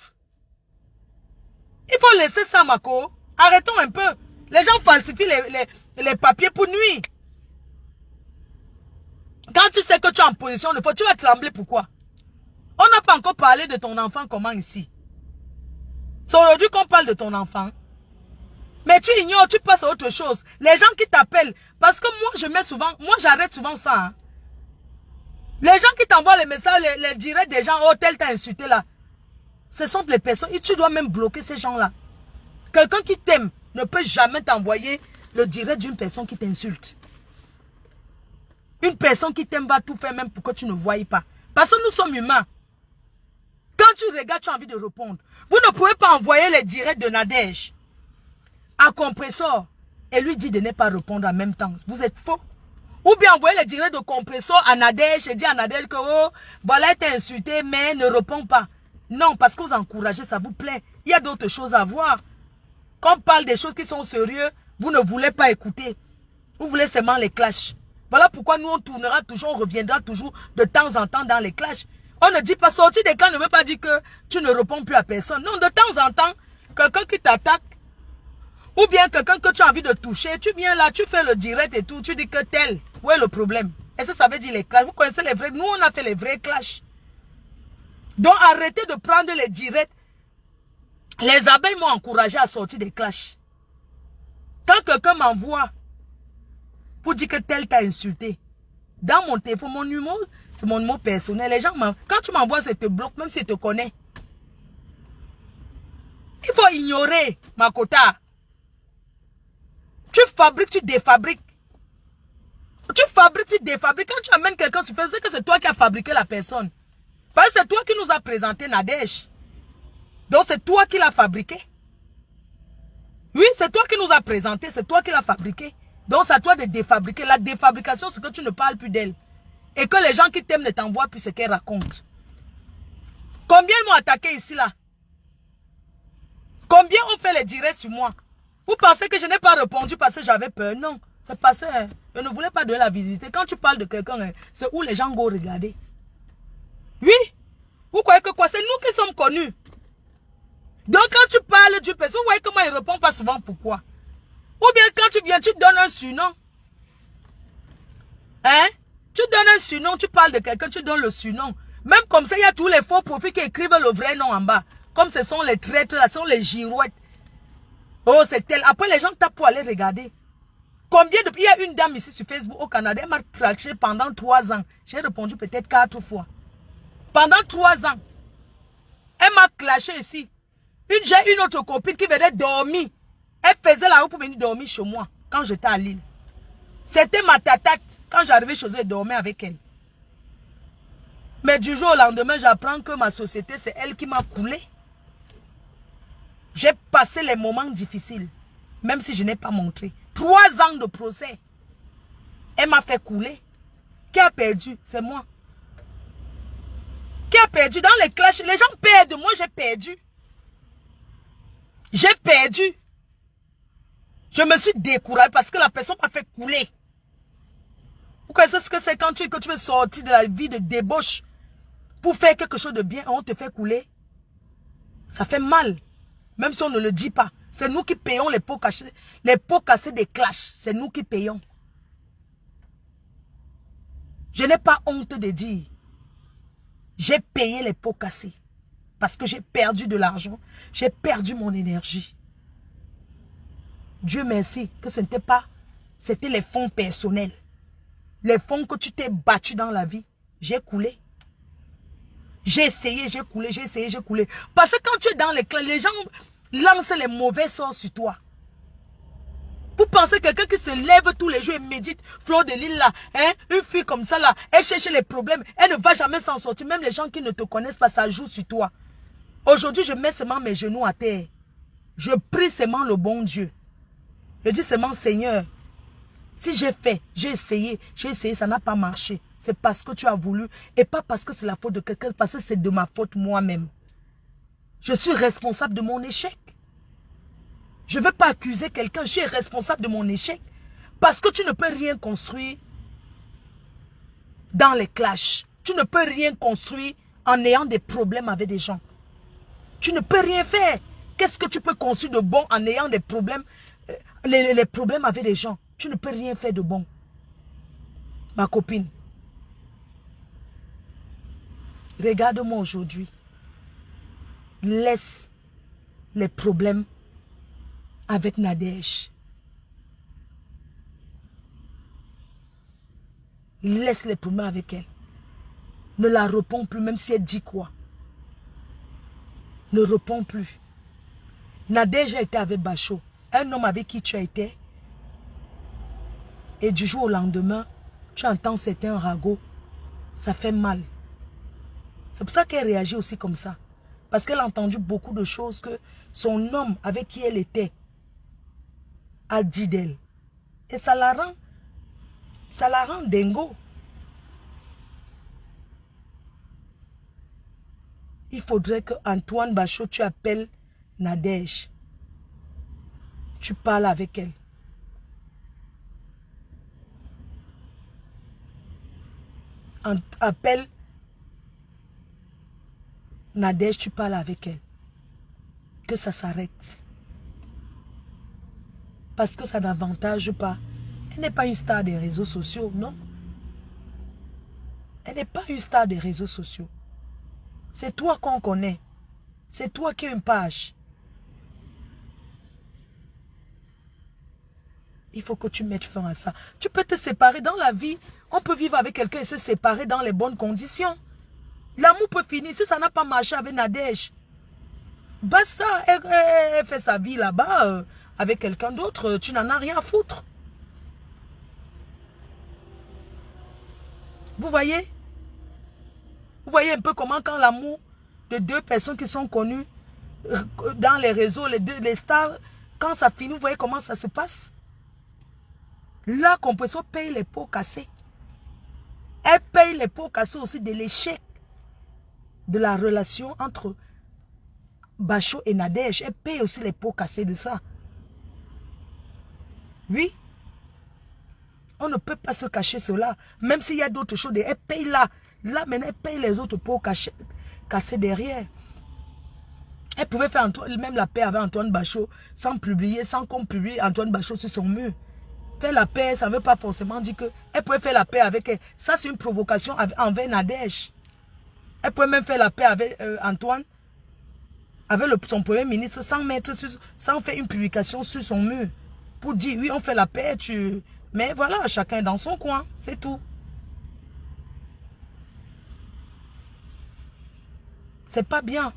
Il faut laisser ça, Mako. Arrêtons un peu. Les gens falsifient les papiers pour nuire. Quand tu sais que tu es en position de faute, tu vas trembler. Pourquoi? On n'a pas encore parlé de ton enfant comment ici. C'est aujourd'hui qu'on parle de ton enfant. Mais tu ignores, tu passes à autre chose. Les gens qui t'appellent, parce que moi je mets souvent, moi j'arrête souvent ça. Hein. Les gens qui t'envoient les messages, les directs des gens, oh tel t'a insulté là. Ce sont les personnes, et tu dois même bloquer ces gens-là. Quelqu'un qui t'aime ne peut jamais t'envoyer le direct d'une personne qui t'insulte. Une personne qui t'aime va tout faire même pour que tu ne voies pas. Parce que nous sommes humains. Quand tu regardes, tu as envie de répondre. Vous ne pouvez pas envoyer les directs de Nadège à Compresso et lui dire de ne pas répondre en même temps. Vous êtes faux. Ou bien envoyer les directs de Compresso à Nadège et dire à Nadège que oh, voilà, elle t'a insulté, mais ne répond pas. Non, parce que vous encouragez, ça vous plaît. Il y a d'autres choses à voir. Quand on parle des choses qui sont sérieuses, vous ne voulez pas écouter. Vous voulez seulement les clashs. Voilà pourquoi nous on tournera toujours, on reviendra toujours de temps en temps dans les clashs. On ne dit pas sortir des clashs ne veut pas dire que tu ne réponds plus à personne. Non, de temps en temps, quelqu'un qui t'attaque, ou bien quelqu'un que tu as envie de toucher, tu viens là, tu fais le direct et tout, tu dis que tel, où est le problème? Et ça veut dire les clashs. Vous connaissez les vrais, nous on a fait les vrais clashs. Donc arrêtez de prendre les directs. Les abeilles m'ont encouragé à sortir des clashs. Quand quelqu'un m'envoie pour dire que tel t'a insulté, dans mon téléphone, mon numéro, c'est mon numéro personnel. Les gens, quand tu m'envoies, ça te bloque, même si tu te connais. Il faut ignorer, Makota. Tu fabriques, tu défabriques. Tu fabriques, tu défabriques. Quand tu amènes quelqu'un sur Facebook, c'est que c'est toi qui as fabriqué la personne. Parce que c'est toi qui nous as présenté Nadège. Donc c'est toi qui l'as fabriqué. Oui, c'est toi qui nous as présenté, c'est toi qui l'as fabriqué. Donc c'est à toi de défabriquer. La défabrication, c'est que tu ne parles plus d'elle. Et que les gens qui t'aiment ne t'envoient plus ce qu'elle raconte. Combien ils m'ont attaqué ici là? Combien ont fait les directs sur moi? Vous pensez que je n'ai pas répondu parce que j'avais peur? Non, c'est parce que je ne voulais pas donner la visibilité. Quand tu parles de quelqu'un, c'est où les gens vont regarder. Oui, vous croyez que quoi? C'est nous qui sommes connus. Donc quand tu parles du personne, vous voyez comment il ne répond pas souvent pourquoi? Ou bien quand tu viens, tu donnes un surnom. Hein? Tu donnes un surnom, tu parles de quelqu'un, tu donnes le surnom. Même comme ça, il y a tous les faux profils qui écrivent le vrai nom en bas. Comme ce sont les traîtres, là, ce sont les girouettes. Oh, c'est tel. Après, les gens tapent pour aller regarder. Combien de... Il y a une dame ici sur Facebook au Canada, elle m'a traché pendant 3 ans. J'ai répondu peut-être 4 fois. Pendant 3 ans. Elle m'a clashé ici. J'ai une autre copine qui venait dormir. Elle faisait la route pour venir dormir chez moi quand j'étais à Lille. C'était ma tatate. Quand j'arrivais chez elle, elle dormait avec elle. Mais du jour au lendemain, j'apprends que ma société, c'est elle qui m'a coulé. J'ai passé les moments difficiles. Même si je n'ai pas montré. 3 ans de procès. Elle m'a fait couler. Qui a perdu? C'est moi. Qui a perdu? Dans les clashs, les gens perdent. Moi, j'ai perdu. J'ai perdu. Je me suis découragé parce que la personne m'a fait couler. Vous connaissez ce que c'est quand tu veux sortir de la vie de débauche pour faire quelque chose de bien, on te fait couler. Ça fait mal. Même si on ne le dit pas. C'est nous qui payons les pots cassés des clashs. C'est nous qui payons. Je n'ai pas honte de dire. J'ai payé les pots cassés. Parce que j'ai perdu de l'argent. J'ai perdu mon énergie. Dieu merci que ce n'était pas... C'était les fonds personnels. Les fonds que tu t'es battu dans la vie. J'ai coulé. J'ai essayé, j'ai coulé, j'ai essayé, j'ai coulé. Parce que quand tu es dans les clans, les gens lancent les mauvais sorts sur toi. Vous pensez quelqu'un qui se lève tous les jours et médite, Fleur de Lille là, hein, une fille comme ça là, elle cherche les problèmes, elle ne va jamais s'en sortir. Même les gens qui ne te connaissent pas, ça joue sur toi. Aujourd'hui, je mets seulement mes genoux à terre. Je prie seulement le bon Dieu. Je dis seulement, Seigneur, si j'ai fait, j'ai essayé, ça n'a pas marché. C'est parce que tu as voulu et pas parce que c'est la faute de quelqu'un, parce que c'est de ma faute moi-même. Je suis responsable de mon échec. Je ne vais pas accuser quelqu'un, je suis responsable de mon échec. Parce que tu ne peux rien construire dans les clashs. Tu ne peux rien construire en ayant des problèmes avec des gens. Tu ne peux rien faire. Qu'est-ce que tu peux construire de bon en ayant des problèmes, les problèmes avec des gens? Tu ne peux rien faire de bon. Ma copine. Regarde-moi aujourd'hui. Laisse les problèmes avec Nadège. Laisse les problèmes avec elle. Ne la réponds plus, même si elle dit quoi. Ne réponds plus. Nadège a été avec Bachot. Un homme avec qui tu as été. Et du jour au lendemain, tu entends certains ragots. Ça fait mal. C'est pour ça qu'elle réagit aussi comme ça. Parce qu'elle a entendu beaucoup de choses que son homme avec qui elle était a dit d'elle. Et ça la rend dingo. Il faudrait que Antoine Bachot, tu appelles Nadège. Tu parles avec elle. Appelle Nadège, tu parles avec elle. Que ça s'arrête. Parce que ça n'avantage pas. Elle n'est pas une star des réseaux sociaux, non. Elle n'est pas une star des réseaux sociaux. C'est toi qu'on connaît. C'est toi qui as une page. Il faut que tu mettes fin à ça. Tu peux te séparer dans la vie. On peut vivre avec quelqu'un et se séparer dans les bonnes conditions. L'amour peut finir. Si ça n'a pas marché avec Nadège, basta, elle fait sa vie là-bas avec quelqu'un d'autre. Tu n'en as rien à foutre. Vous voyez? Vous voyez un peu comment quand l'amour de deux personnes qui sont connues dans les réseaux, les stars, quand ça finit, vous voyez comment ça se passe? La Compresso paye les pots cassés. Elle paye les pots cassés aussi de l'échec de la relation entre Bachot et Nadège. Elle paye aussi les pots cassés de ça. Oui. On ne peut pas se cacher cela. Même s'il y a d'autres choses, elle paye là. Là, maintenant, elle paye les autres pots cassés derrière. Elle pouvait faire même la paix avec Antoine Bachot sans publier, sans qu'on publie Antoine Bachot sur son mur. Faire la paix, ça ne veut pas forcément dire que elle pouvait faire la paix avec elle. Ça, c'est une provocation envers Nadège. Elle pouvait même faire la paix avec Antoine, avec son premier ministre, sans faire une publication sur son mur. Pour dire, oui, on fait la paix, mais voilà, chacun est dans son coin, c'est tout. C'est pas bien.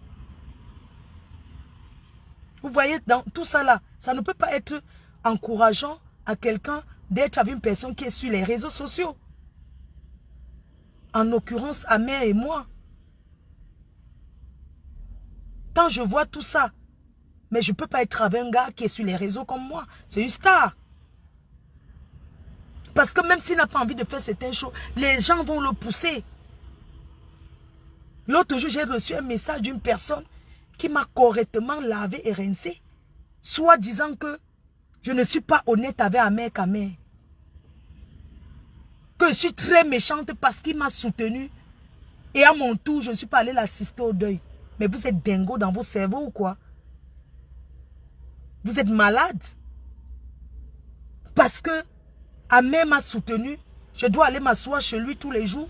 Vous voyez, dans tout ça là, ça ne peut pas être encourageant à quelqu'un d'être avec une personne qui est sur les réseaux sociaux. En l'occurrence, Amère et moi. Quand je vois tout ça, mais je ne peux pas être avec un gars qui est sur les réseaux comme moi. C'est une star. Parce que même s'il n'a pas envie de faire certaines choses, les gens vont le pousser. L'autre jour, j'ai reçu un message d'une personne qui m'a correctement lavé et rincé, soit disant que je ne suis pas honnête avec Amère Kamé. Que je suis très méchante parce qu'il m'a soutenu. Et à mon tour, je ne suis pas allée l'assister au deuil. Mais vous êtes dingo dans vos cerveaux ou quoi? Vous êtes malade? Parce que Amère m'a soutenu, je dois aller m'asseoir chez lui tous les jours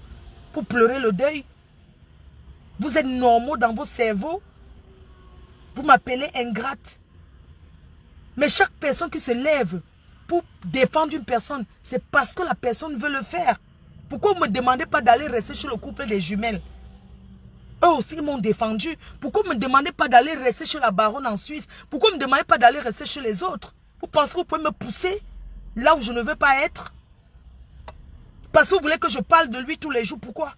pour pleurer le deuil. Vous êtes normaux dans vos cerveaux? Vous m'appelez ingrate. Mais chaque personne qui se lève pour défendre une personne, c'est parce que la personne veut le faire. Pourquoi vous ne me demandez pas d'aller rester chez le couple des jumelles? Eux aussi m'ont défendu. Pourquoi vous ne me demandez pas d'aller rester chez la baronne en Suisse? Pourquoi vous ne me demandez pas d'aller rester chez les autres? Vous pensez que vous pouvez me pousser là où je ne veux pas être? Parce que vous voulez que je parle de lui tous les jours. Pourquoi?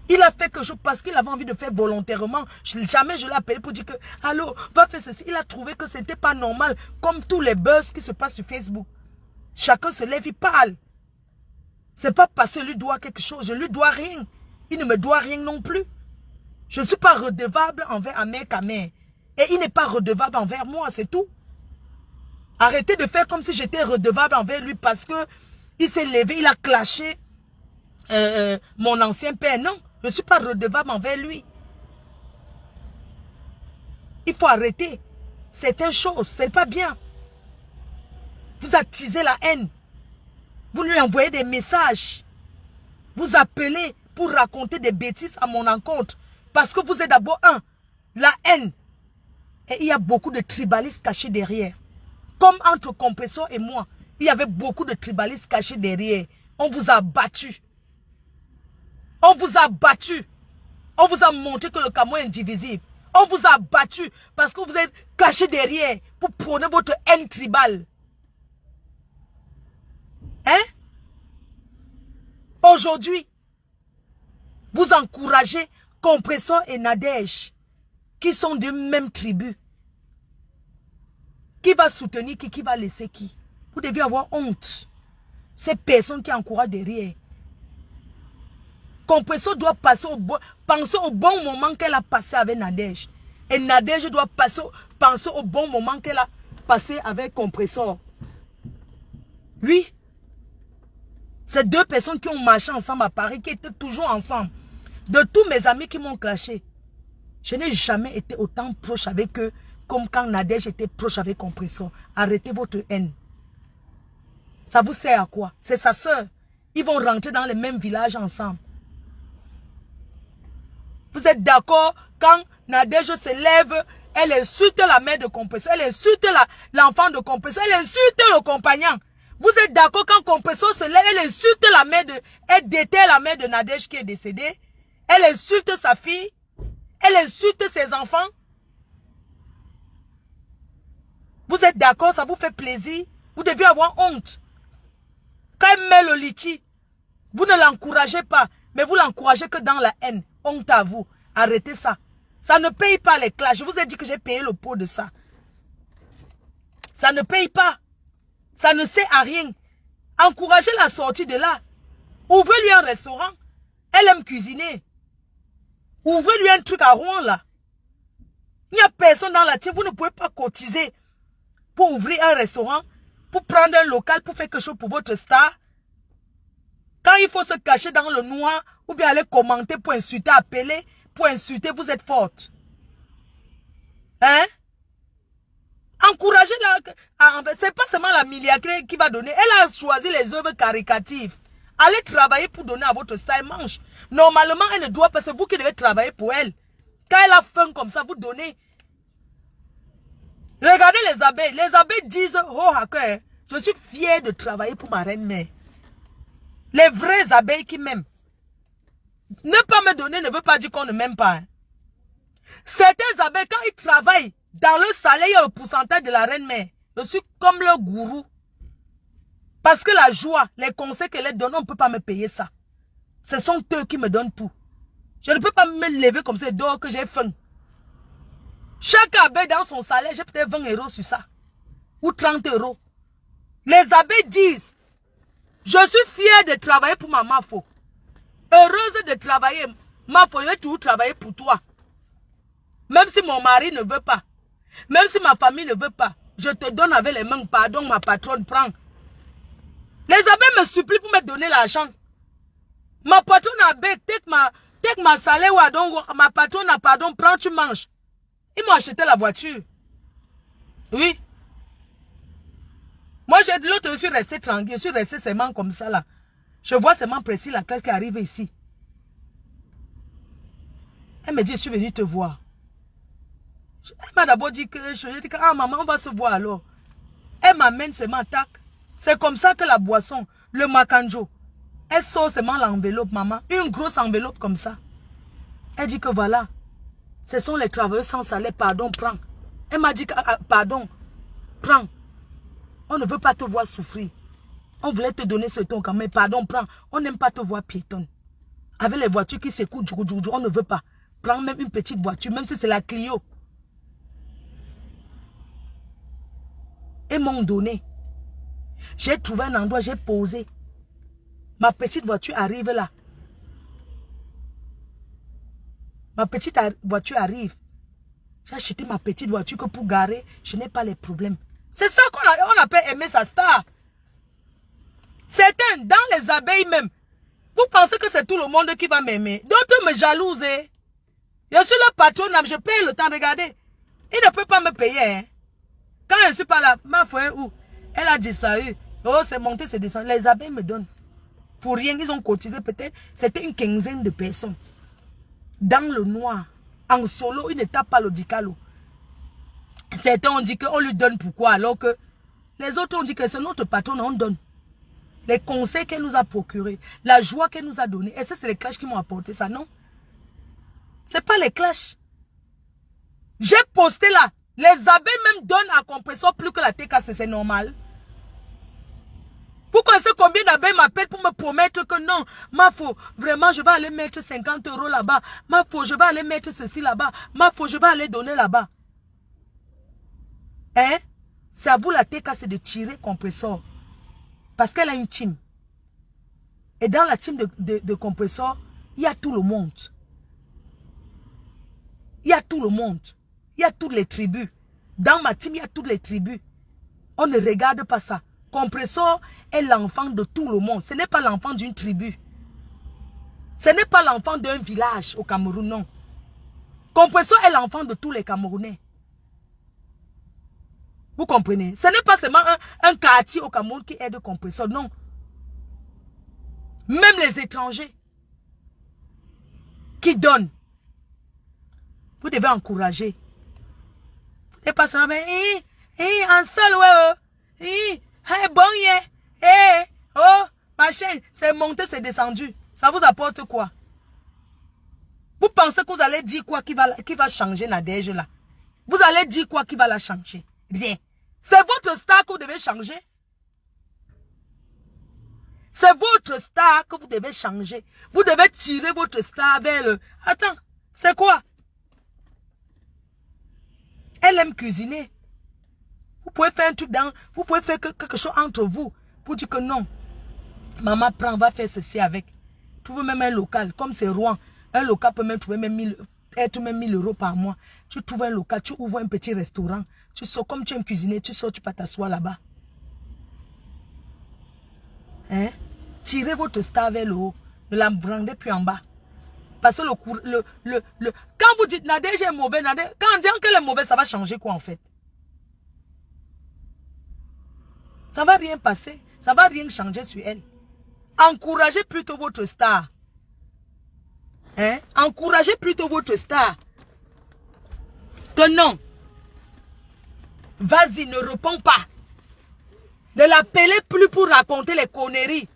Il a fait quelque chose parce qu'il avait envie de faire volontairement. Jamais je l'ai appelé pour dire que, allô, va faire ceci. Il a trouvé que ce n'était pas normal. Comme tous les buzz qui se passent sur Facebook. Chacun se lève, il parle. C'est pas parce que lui doit quelque chose. Je lui dois rien. Il ne me doit rien non plus. Je ne suis pas redevable envers Amère Kamé. Et il n'est pas redevable envers moi, c'est tout. Arrêtez de faire comme si j'étais redevable envers lui parce que il s'est levé, il a clashé mon ancien père. Non, je ne suis pas redevable envers lui. Il faut arrêter. Certaines choses, ce n'est pas bien. Vous attisez la haine. Vous lui envoyez des messages. Vous appelez pour raconter des bêtises à mon encontre. Parce que vous êtes d'abord la haine. Et il y a beaucoup de tribalistes cachés derrière. Comme entre Compresso et moi, il y avait beaucoup de tribalistes cachés derrière. On vous a battu. On vous a battu. On vous a montré que le Cameroun est indivisible. On vous a battu parce que vous êtes cachés derrière pour prôner votre haine tribale. Hein? Aujourd'hui, vous encouragez Compresso et Nadège, qui sont de même tribu. Qui va soutenir qui va laisser qui? Vous devez avoir honte. Ces personnes qui encouragent derrière. Compresso doit penser au bon moment qu'elle a passé avec Nadège. Et Nadège doit penser au bon moment qu'elle a passé avec Compresso. Oui. Ces deux personnes qui ont marché ensemble à Paris, qui étaient toujours ensemble. De tous mes amis qui m'ont clashé, je n'ai jamais été autant proche avec eux comme quand Nadège était proche avec Compresso. Arrêtez votre haine. Ça vous sert à quoi? C'est sa soeur. Ils vont rentrer dans le même village ensemble. Vous êtes d'accord? Quand Nadège se lève, elle insulte la mère de Compresso, elle insulte l'enfant de Compresso, elle insulte le compagnon. Vous êtes d'accord quand Compresso se lève, elle insulte la mère elle déterre la mère de Nadège qui est décédée. Elle insulte sa fille. Elle insulte ses enfants. Vous êtes d'accord, ça vous fait plaisir? Vous devez avoir honte. Quand elle met le litchi, Vous ne l'encouragez pas, mais vous l'encouragez que dans la haine. Honte à vous. Arrêtez ça. Ça ne paye pas les clashs. Je vous ai dit que j'ai payé le pot de ça. Ça ne paye pas. Ça ne sert à rien. Encouragez la sortie de là. Ouvrez-lui un restaurant. Elle aime cuisiner. Ouvrez-lui un truc à Rouen là. Il n'y a personne dans la team. Vous ne pouvez pas cotiser pour ouvrir un restaurant, pour prendre un local, pour faire quelque chose pour votre star. Quand il faut se cacher dans le noir, ou bien aller commenter pour insulter, appeler, pour insulter, vous êtes forte. Hein? Encouragez-la. C'est pas seulement la milliardaire qui va donner. Elle a choisi les œuvres caricatives. Allez travailler pour donner à votre star, mange. Normalement, elle ne doit pas. C'est vous qui devez travailler pour elle. Quand elle a faim comme ça, vous donnez. Regardez les abeilles. Les abeilles disent, oh, hacker, je suis fier de travailler pour ma reine-mère. Les vraies abeilles qui m'aiment. Ne pas me donner ne veut pas dire qu'on ne m'aime pas. Hein. Certaines abeilles, quand ils travaillent, dans le salaire, il y a le pourcentage de la reine-mère. Je suis comme leur gourou. Parce que la joie, les conseils qu'elle leur donne, on ne peut pas me payer ça. Ce sont eux qui me donnent tout. Je ne peux pas me lever comme ça, dehors que j'ai faim. Chaque abeille dans son salaire, j'ai peut-être 20 € sur ça. Ou 30 €. Les abeilles disent, je suis fière de travailler pour ma Mafo. Heureuse de travailler. Mafo, je vais toujours travailler pour toi. Même si mon mari ne veut pas. Même si ma famille ne veut pas. Je te donne avec les mains. Pardon, ma patronne, prends. Les abeilles me supplient pour me donner l'argent. Ma patronne abeille, take ma salaire, ma patronne, pardon, prends, tu manges. Ils m'ont acheté la voiture. Oui. Moi, l'autre, je suis resté tranquille. Je suis resté seulement comme ça, là. Je vois seulement précis la classe qui arrive ici. Elle me dit, je suis venue te voir. Elle m'a d'abord dit que, ah maman, on va se voir alors. Elle m'amène seulement, tac. C'est comme ça que la boisson, le makanjo, elle sort seulement l'enveloppe, maman. Une grosse enveloppe comme ça. Elle dit que voilà, ce sont les travailleurs sans salaire, pardon, prends. Elle m'a dit que, pardon, prends. On ne veut pas te voir souffrir. On voulait te donner ce ton quand même, pardon, prends. On n'aime pas te voir piétonne. Avec les voitures qui s'écoutent, on ne veut pas. Prends même une petite voiture, même si c'est la Clio. Et m'ont donné. J'ai trouvé un endroit, j'ai posé. Ma petite voiture arrive là. Ma petite voiture arrive. J'ai acheté ma petite voiture que pour garer, je n'ai pas les problèmes. C'est ça qu'on appelle aimer sa star. Certains, dans les abeilles même, vous pensez que c'est tout le monde qui va m'aimer. D'autres me jalousent. Je suis le patron, je paye le temps, regardez. Il ne peut pas me payer. Hein. Quand je ne suis pas là, ma foi, où elle a disparu. Oh, c'est monté, c'est descendu. Les abeilles me donnent. Pour rien, ils ont cotisé peut-être. C'était une quinzaine de personnes. Dans le noir. En solo, ils ne tapent pas le dicalo. Certains ont dit qu'on lui donne pourquoi, alors que les autres ont dit que c'est notre patron, on donne. Les conseils qu'elle nous a procurés, la joie qu'elle nous a donnée. Et ça, c'est les clashs qui m'ont apporté ça, non? Ce n'est pas les clashs. J'ai posté là. Les abeilles même donnent à compresseur plus que la TKC, c'est normal. Vous connaissez combien d'abeilles m'appellent pour me promettre que non, Mafo, vraiment, je vais aller mettre 50 € là-bas. Mafo, je vais aller mettre ceci là-bas. Mafo, je vais aller donner là-bas. Hein? C'est à vous la TKC de tirer compresseur. Parce qu'elle a une team. Et dans la team de compresseur, il y a tout le monde. Il y a tout le monde. Il y a toutes les tribus. Dans ma team, il y a toutes les tribus. On ne regarde pas ça. Compresseur est l'enfant de tout le monde. Ce n'est pas l'enfant d'une tribu. Ce n'est pas l'enfant d'un village au Cameroun, non. Compresseur est l'enfant de tous les Camerounais. Vous comprenez? Ce n'est pas seulement un quartier au Cameroun qui aide Compresseur, non. Même les étrangers qui donnent. Vous devez encourager. Vous n'êtes pas seulement, en seul, ouais, bon, oh, machin, c'est monté, c'est descendu. Ça vous apporte quoi? Vous pensez que vous allez dire quoi qui va changer Nadège là? Vous allez dire quoi qui va la changer? Rien. C'est votre star que vous devez changer. C'est votre star que vous devez changer. Vous devez tirer votre star vers le... Attends, c'est quoi? Elle aime cuisiner. Vous pouvez faire un truc dans... Vous pouvez faire quelque chose entre vous. Pour dire que non. Maman prend, va faire ceci avec. Tu veux même un local. Comme c'est Rouen. Un local peut même trouver même être même 1000 € par mois. Tu trouves un local, tu ouvres un petit restaurant. Tu sors comme tu aimes cuisiner. Tu sors, tu peux t'asseoir là-bas. Hein? Tirez votre star vers le haut. Ne la brandez plus en bas. Parce que quand vous dites Nadège est mauvais, quand on dit qu'elle est mauvaise, ça va changer quoi en fait? Ça va rien passer. Ça va rien changer sur elle. Encouragez plutôt votre star. Hein? Encouragez plutôt votre star. Que non. Vas-y, ne réponds pas. Ne l'appelez plus pour raconter les conneries.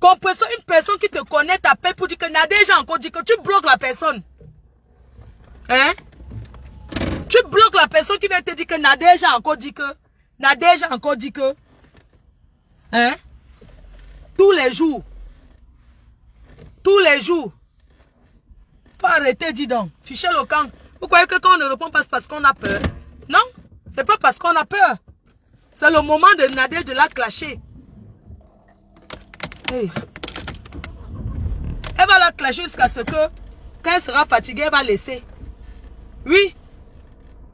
Comprenez, une personne qui te connaît t'appelle pour dire que Nadège a encore dit que tu bloques la personne. Hein? Tu bloques la personne qui vient te dire que Nadège a encore dit que. Nadège a encore dit que. Hein? Tous les jours. Tous les jours. Faut arrêter, dis donc. Fichez le camp. Vous croyez que quand on ne répond pas, c'est parce qu'on a peur? Non, c'est pas parce qu'on a peur. C'est le moment de Nadège de la clasher. Hey. Elle va la clasher jusqu'à ce que, quand elle sera fatiguée, elle va laisser. Oui.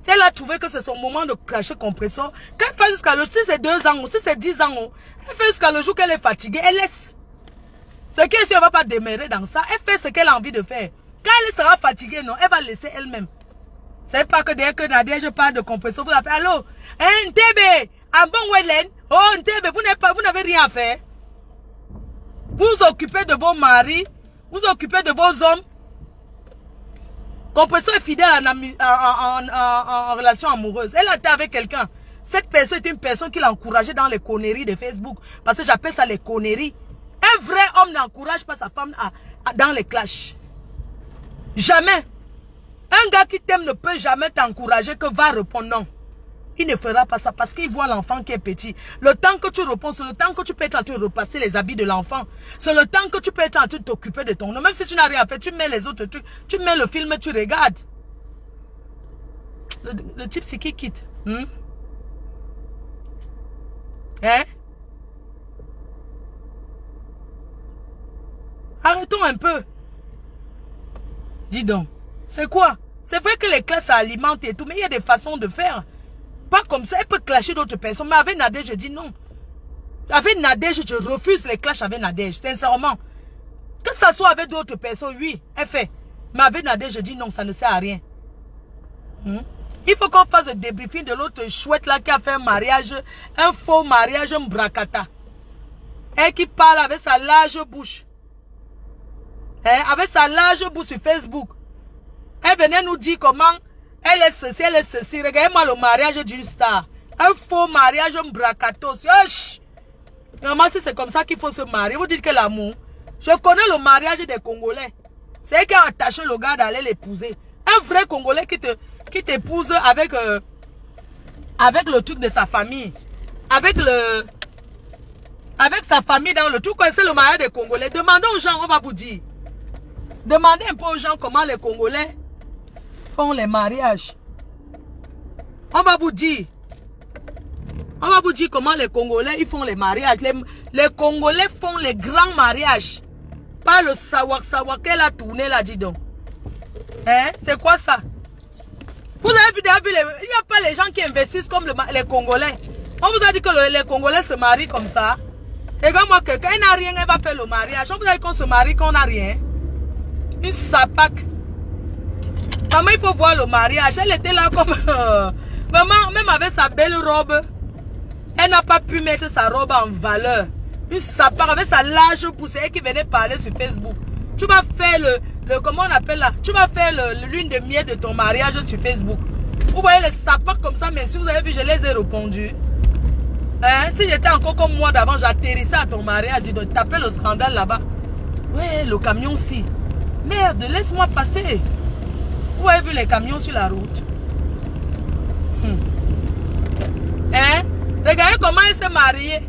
Si elle a trouvé que c'est son moment de clasher compresseur, quand elle fait jusqu'à le jour, si c'est 2 ans, si c'est 10 ans, elle fait jusqu'à le jour qu'elle est fatiguée, elle laisse. C'est que si elle ne va pas demeurer dans ça, elle fait ce qu'elle a envie de faire. Quand elle sera fatiguée, non, elle va laisser elle-même. C'est pas que dès que Nadège parle de compresseur, vous appelez, allô, Ntebe, ah bon, Wellen, oh, Ntebe, vous n'avez rien à faire. Vous vous occupez de vos maris, vous vous occupez de vos hommes. Compresseur est fidèle en relation amoureuse. Elle a été avec quelqu'un. Cette personne est une personne qui l'a encouragée dans les conneries de Facebook. Parce que j'appelle ça les conneries. Un vrai homme n'encourage pas sa femme dans les clashs. Jamais. Un gars qui t'aime ne peut jamais t'encourager que va répondre non. Il ne fera pas ça parce qu'il voit l'enfant qui est petit. Le temps que tu réponds, c'est le temps que tu peux être en train de repasser les habits de l'enfant. C'est le temps que tu peux être en train de t'occuper de ton nom. Même si tu n'as rien à faire, tu mets les autres trucs. Tu mets le film et tu regardes. Le type, c'est qui quitte? Hein? Arrêtons un peu. Dis donc. C'est quoi? C'est vrai que les classes alimentent et tout, mais il y a des façons de faire. Pas comme ça, elle peut clasher d'autres personnes. Mais avec Nadège, je dis non. Avec Nadège, je refuse les clashs avec Nadège, sincèrement. Que ça soit avec d'autres personnes, oui, elle fait. Mais avec Nadège, je dis non, ça ne sert à rien. Il faut qu'on fasse le débriefing de l'autre chouette là qui a fait un mariage, un faux mariage, un bracata. Elle qui parle avec sa large bouche. Avec sa large bouche sur Facebook. Elle venait nous dire comment elle est ceci, elle est ceci. Regardez-moi le mariage d'une star. Un faux mariage, un bracatos. Normalement, si c'est comme ça qu'il faut se marier, vous dites que l'amour. Je connais le mariage des Congolais. C'est elle qui a attaché le gars d'aller l'épouser. Un vrai Congolais qui t'épouse avec le truc de sa famille. Avec sa famille dans le truc. C'est le mariage des Congolais. Demandez aux gens, on va vous dire. Demandez un peu aux gens comment les Congolais font les mariages. On va vous dire. On va vous dire comment les Congolais ils font les mariages. Les Congolais font les grands mariages. Pas le savoir qu'elle a tourné là, dis donc. C'est quoi ça? Vous avez vu, il n'y a pas les gens qui investissent comme les Congolais. On vous a dit que les Congolais se marient comme ça. Et comme moi, quand il n'a rien, elle va faire le mariage. On vous a dit qu'on se marie quand on n'a rien. Une sapac. Maman, il faut voir le mariage. Elle était là comme... maman, même avec sa belle robe, elle n'a pas pu mettre sa robe en valeur. Une sapac avec sa large poussée qui venait parler sur Facebook. Tu vas faire comment on appelle là? Tu vas faire le lune de miel de ton mariage sur Facebook. Vous voyez les sapacs comme ça, mais si vous avez vu, je les ai répondus. Si j'étais encore comme moi d'avant, j'atterrissais à ton mariage. Je tapais le scandale là-bas. Ouais, le camion aussi. Merde, laisse-moi passer. Vous avez vu les camions sur la route? Regardez comment elle s'est mariée.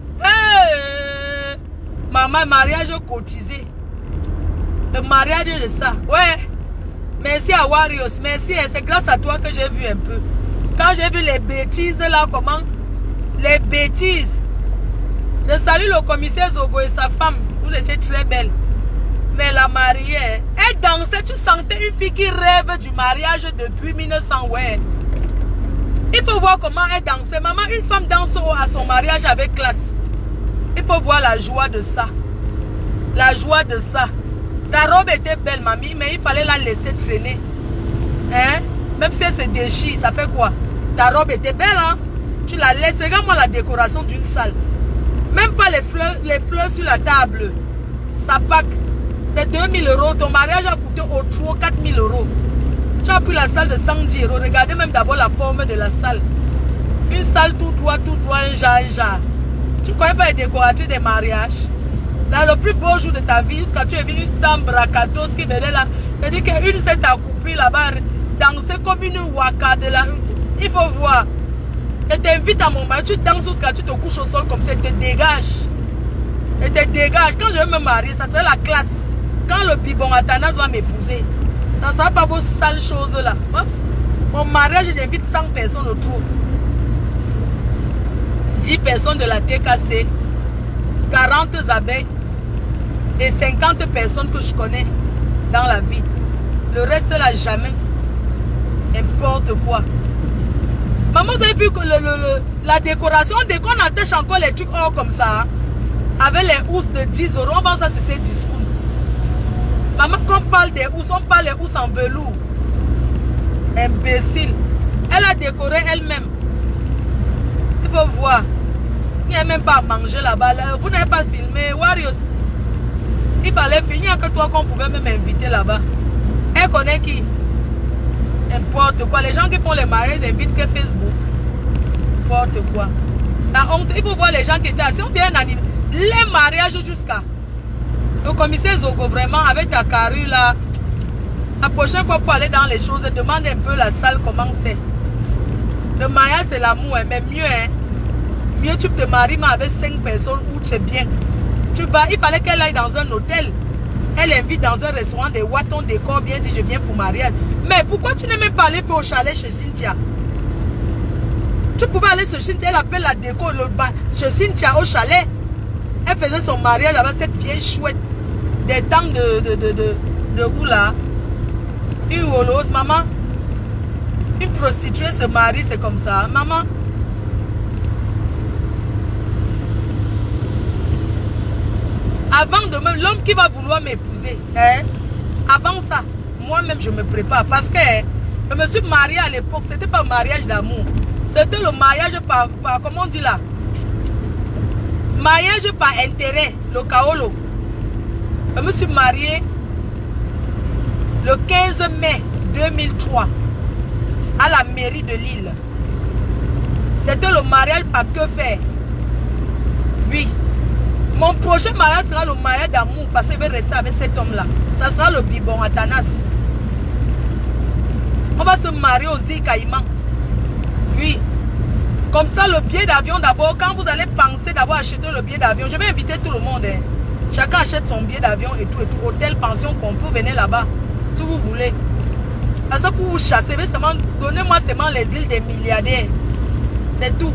maman, mariage cotisé. Le mariage de ça. Ouais. Merci à Warriors. Merci. C'est grâce à toi que j'ai vu un peu. Quand j'ai vu les bêtises là, comment? Les bêtises. Je salue le commissaire Zogo et sa femme. Vous étiez très belle. Mais la mariée, elle dansait. Tu sentais une fille qui rêve du mariage depuis 1900. Ouais. Il faut voir comment elle dansait. Maman, une femme danse à son mariage avec classe. Il faut voir la joie de ça. La joie de ça. Ta robe était belle, mamie, mais il fallait la laisser traîner. Hein? Même si elle se déchire, ça fait quoi? Ta robe était belle, hein? Tu la laisses. Regarde-moi la décoration d'une salle. Même pas les fleurs sur la table. Ça pack. C'est 2000 €. Ton mariage a coûté au trop 4000 €. Tu as pris la salle de 110 €. Regardez même d'abord la forme de la salle. Une salle tout droit, un genre. Tu ne connais pas les décorateurs des mariages? Dans le plus beau jour de ta vie, quand tu as vu une stamp bracatos qui venait là, je dis qu'une s'est accroupie là-bas, danser comme une waka de la... Il faut voir. Je t'invite à mon mariage, tu danses jusqu'à tu te couches au sol comme ça, et te dégages. Et te dégages. Quand je vais me marier, ça sera la classe. Quand le bibon Athanas va m'épouser, ça ne sera pas vos sales choses là. Mon mariage, j'invite 100 personnes autour. 10 personnes de la TKC, 40 abeilles et 50 personnes que je connais dans la vie. Le reste là, jamais. N'importe quoi. Maman, vous avez vu que la décoration, dès qu'on attache encore les trucs or comme ça, avec les housses de 10 €, on vend ça sur ces discours. Maman, quand on parle des housses, on parle des housses en velours. Imbécile. Elle a décoré elle-même. Il faut voir. Il n'y a même pas à manger là-bas. Vous n'avez pas filmé. Warriors. Il fallait finir. Il n'y a que toi qu'on pouvait même inviter là-bas. Elle connaît qui? N'importe quoi. Les gens qui font les mariages invitent que Facebook. N'importe quoi. La honte. Il faut voir les gens qui étaient assis. On tient un anime. Les mariages jusqu'à. Le commissaire Zogo, vraiment, avec ta carrure là. La prochaine fois pour aller dans les choses, demande un peu la salle comment c'est. Le mariage c'est l'amour, hein, mais mieux, hein. Mieux tu te maries mais avec 5 personnes où tu es bien. Tu vas, il fallait qu'elle aille dans un hôtel. Elle invite dans un restaurant des watons décor bien dit je viens pour mariage. Mais pourquoi tu n'es même pas allé au chalet chez Cynthia? Tu pouvais aller chez Cynthia, elle appelle la déco chez Cynthia au chalet. Elle faisait son mariage là-bas, cette vieille chouette. Des temps de où là? Une rose, maman. Une prostituée se marie, c'est comme ça, maman. Avant de même, l'homme qui va vouloir m'épouser, hein, avant ça, moi-même je me prépare. Parce que je me suis mariée à l'époque, c'était pas un mariage d'amour. C'était le mariage par, comment on dit là? Mariage par intérêt, le kaolo. Je me suis mariée le 15 mai 2003 à la mairie de Lille. C'était le mariage par que faire. Oui. Mon prochain mariage sera le mariage d'amour parce qu'il va rester avec cet homme-là. Ça sera le bibon Athanas. On va se marier aux îles Caïmans. Oui. Comme ça, le billet d'avion d'abord, quand vous allez penser d'avoir acheté le billet d'avion, je vais inviter tout le monde. Hein. Chacun achète son billet d'avion et tout. Hôtel, pension, qu'on peut venir là-bas. Si vous voulez. Parce que pour vous chasser, donnez-moi seulement les îles des milliardaires. C'est tout.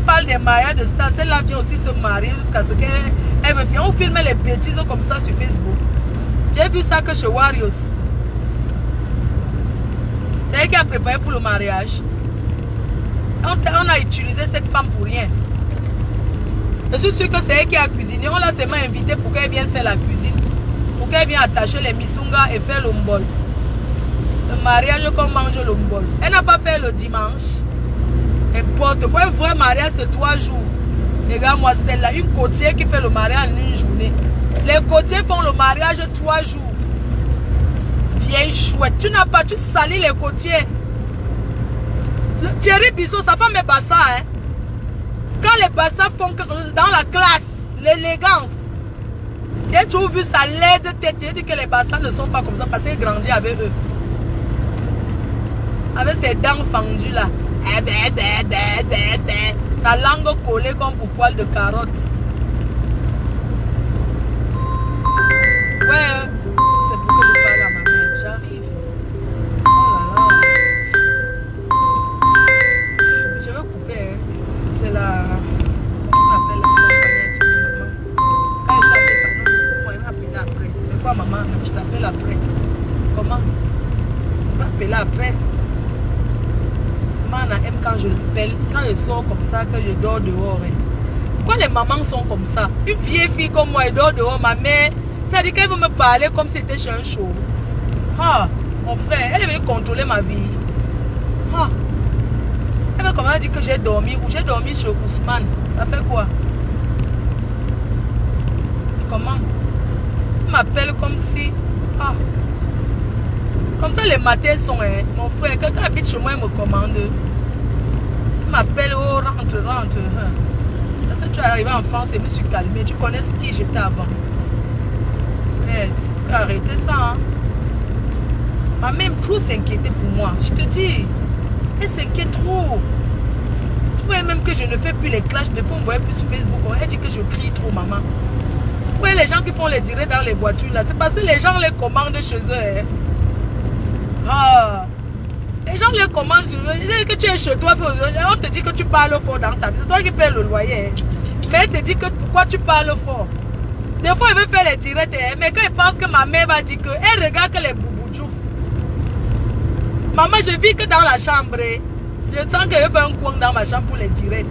On parle des mariages de stars. Celle-là vient aussi se marier jusqu'à ce qu'elle me filme. On filme les bêtises comme ça sur Facebook. J'ai vu ça que chez Warriors. C'est elle qui a préparé pour le mariage. On a utilisé cette femme pour rien. Je suis sûr que c'est elle qui a cuisiné. On l'a seulement invitée pour qu'elle vienne faire la cuisine. Pour qu'elle vienne attacher les misungas et faire le mbol. Le mariage qu'on mange le mbol. Elle n'a pas fait le dimanche. N'importe quoi. Un vrai mariage c'est 3 jours. Regarde-moi celle-là. Une côtière qui fait le mariage en une journée. Les côtiers font le mariage 3 jours. Vieille chouette. Tu n'as pas, tu salis les côtiers. Thierry Bissot, sa femme est bassa, hein. Quand les bassas font quelque chose dans la classe, l'élégance. J'ai toujours vu sa laide tête. J'ai dit que les bassas ne sont pas comme ça parce qu'il grandit avec eux. Avec ses dents fendues là. Sa langue collée comme pour poil de carotte. maman, je t'appelle après. Comment? Je vais appeler après. Maman aime quand je l'appelle, quand je sors comme ça, que je dors dehors. Hein. Pourquoi les mamans sont comme ça? Une vieille fille comme moi, elle dort dehors, ma mère, ça dit qu'elle veut me parler comme si c'était chez un show. Ah, mon frère, elle est venue contrôler ma vie. Ah. Elle veut comment dire que j'ai dormi ou j'ai dormi chez Ousmane. Ça fait quoi? Comment? Elle m'appelle comme si... Ah. Comme ça les matins sont, hein. Mon frère, quelqu'un habite chez moi, il me commande. Il m'appelle, oh, rentre. Hein. Parce que tu es arrivé en France et je me suis calmé. Tu connais ce qui j'étais avant. Mais tu peux arrêter ça, hein. Ma mère trop s'inquiétait pour moi. Je te dis, elle s'inquiète trop. Tu vois même que je ne fais plus les clashs. Des fois, on ne voit plus sur Facebook. Elle dit que je crie trop, maman. Oui, les gens qui font les directs dans les voitures, là, c'est parce que les gens les commandent chez eux. Hein. Ah. Les gens les commandent sur eux. Ils disent que tu es chez toi. On te dit que tu parles fort dans ta vie. C'est toi qui payes le loyer. Hein. Mais elle te dit que pourquoi tu parles fort. Des fois, elle veut faire les directs. Hein. Mais quand elle pense que ma mère va dire que elle regarde que les boubou. Maman, je vis que dans la chambre. Je sens qu'elle fait un coin dans ma chambre pour les directs.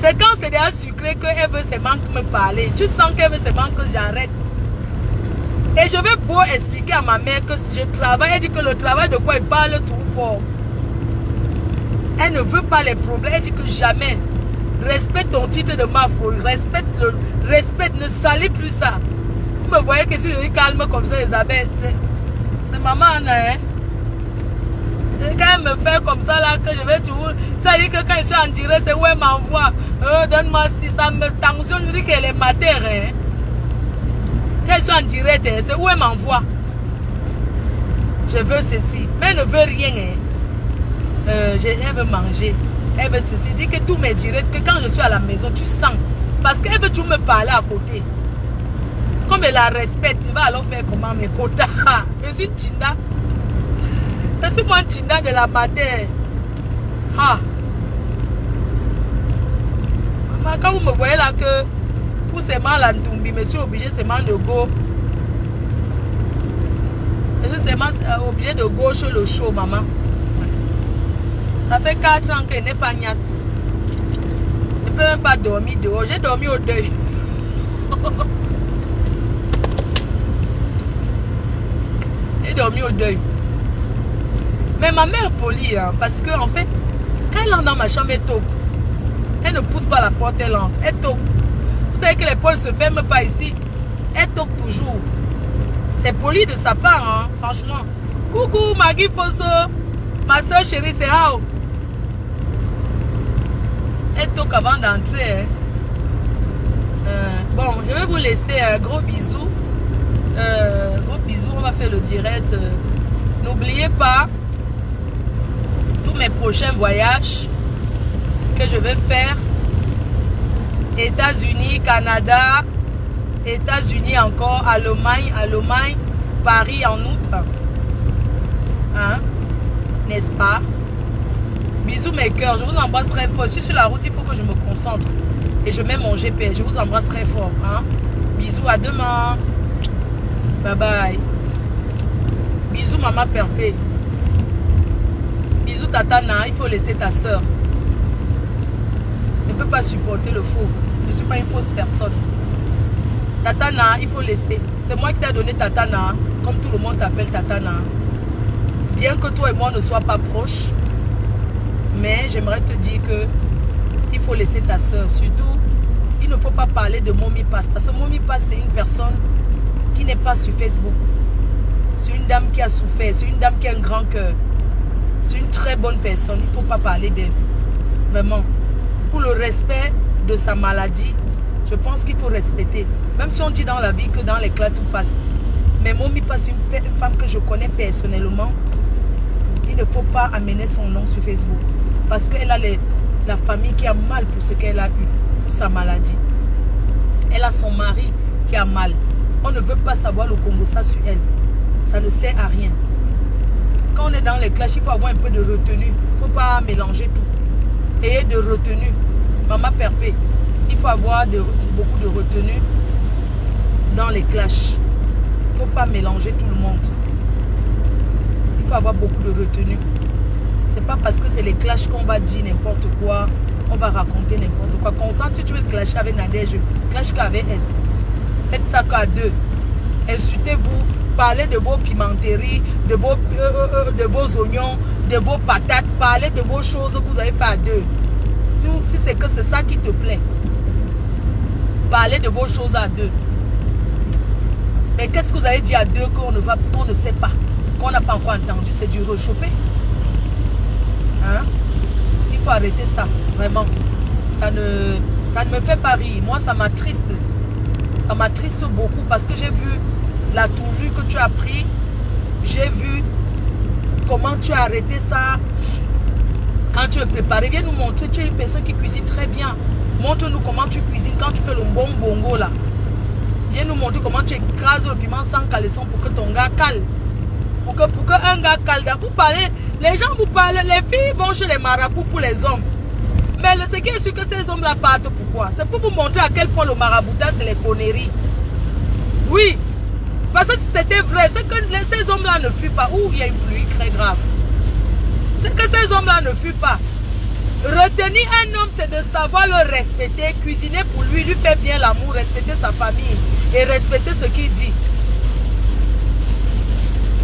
C'est quand c'est déjà sucré qu'elle veut seulement me parler. Tu sens qu'elle veut seulement que j'arrête. Et je vais beau expliquer à ma mère que si je travaille, elle dit que le travail de quoi elle parle tout fort. Elle ne veut pas les problèmes. Elle dit que jamais. Respecte ton titre de ma foi. Respecte, ne salis plus ça. Vous me voyez que si je suis calme comme ça, Isabelle, c'est maman, hein. Quand elle me fait comme ça, là, que je vais toujours... Ça dit que quand je suis en direct, c'est où elle m'envoie. Donne-moi si ça me tensionne, je dis qu'elle est matière. Hein. Quand je suis en direct, hein, c'est où elle m'envoie. Je veux ceci. Mais elle ne veut rien. Hein. Elle veut manger. Elle veut ceci. Dit que tous mes directs, que quand je suis à la maison, tu sens. Parce qu'elle veut toujours me parler à côté. Comme elle la respecte, il va alors faire comment mes quotas. Je suis Tinda. Je suis moi Tinda de la matin. Ah. Maman, quand vous me voyez là que pour seulement la Ntumbi, je suis obligé seulement de go. Je suis seulement obligé de go sur le show, maman. Ça fait 4 ans qu'elle n'est pas niasse. Je ne peux même pas dormir dehors. J'ai dormi au deuil. J'ai dormi au deuil. Mais ma mère est polie, hein, parce que en fait, quand elle entre dans ma chambre, elle toque. Elle ne pousse pas la porte, elle entre. Elle toque. Vous savez que les portes ne se ferment pas ici. Elle toque toujours. C'est poli de sa part, hein, franchement. Coucou, Maggie Fosso. Ma soeur chérie, c'est Hao. Elle toque avant d'entrer. Hein. Bon, je vais vous laisser un gros bisou. Gros bisou, on va faire le direct. N'oubliez pas tous mes prochains voyages que je vais faire. États-Unis, Canada, États-Unis encore, Allemagne, Paris en août. Hein? N'est-ce pas? Bisous mes cœurs, je vous embrasse très fort. Je suis sur la route, il faut que je me concentre. Et je mets mon GPS, je vous embrasse très fort. Hein? Bisous, à demain. Bye bye. Bisous maman Perpé. Bisous Tatana, il faut laisser ta soeur. Je ne peux pas supporter le faux. Je ne suis pas une fausse personne. Tatana, il faut laisser. C'est moi qui t'ai donné Tatana, comme tout le monde t'appelle Tatana. Bien que toi et moi ne soient pas proches, mais j'aimerais te dire que il faut laisser ta soeur. Surtout, il ne faut pas parler de Momi Pass. Parce que Momi Pass, c'est une personne qui n'est pas sur Facebook. C'est une dame qui a souffert. C'est une dame qui a un grand cœur. C'est une très bonne personne. Il ne faut pas parler d'elle. Vraiment. Pour le respect de sa maladie, je pense qu'il faut respecter. Même si on dit dans la vie que dans l'éclat tout passe. Mais Momi Pass, une femme que je connais personnellement, il ne faut pas amener son nom sur Facebook. Parce qu'elle a la famille qui a mal pour ce qu'elle a eu, pour sa maladie. Elle a son mari qui a mal. On ne veut pas savoir le Congo ça sur elle. Ça ne sert à rien. Quand on est dans les clashs, il faut avoir un peu de retenue. Il ne faut pas mélanger tout. Ayez de retenue. Maman Perpé, il faut avoir beaucoup de retenue dans les clashs. faut pas mélanger tout le monde. Il faut avoir beaucoup de retenue. C'est pas parce que c'est les clashs qu'on va dire n'importe quoi, on va raconter n'importe quoi. Constant, si tu veux clasher avec Nadège, clash qu'avec elle. Faites ça qu'à deux. Insultez-vous, parlez de vos pimenteries, de vos oignons, de vos patates, parlez de vos choses que vous avez fait à deux. Si c'est que c'est ça qui te plaît, parlez de vos choses à deux. Mais qu'est-ce que vous avez dit à deux qu'on ne sait pas, qu'on n'a pas encore entendu? C'est du réchauffé. Hein? Il faut arrêter ça, vraiment. Ça ne me fait pas rire. Moi, ça m'attriste. Ça m'attriste beaucoup parce que j'ai vu la tournure que tu as pris. J'ai vu comment tu as arrêté ça. Quand tu es préparé, viens nous montrer. Tu es une personne qui cuisine très bien. Montre-nous comment tu cuisines quand tu fais le bon bongo là. Viens nous montrer comment tu écrases le piment sans caleçon pour que ton gars cale. Pour qu'un gars cale. Vous parlez, les gens vous parlent, les filles vont chez les marabouts pour les hommes. Mais ce qui est sûr que ces hommes-là partent, pourquoi? C'est pour vous montrer à quel point le maraboutage, c'est les conneries. Oui. Parce que si c'était vrai, c'est que ces hommes-là ne fuient pas. Ouh, il y a une pluie très grave. C'est que ces hommes-là ne fuient pas. Retenir un homme, c'est de savoir le respecter, cuisiner pour lui, lui faire bien l'amour, respecter sa famille et respecter ce qu'il dit.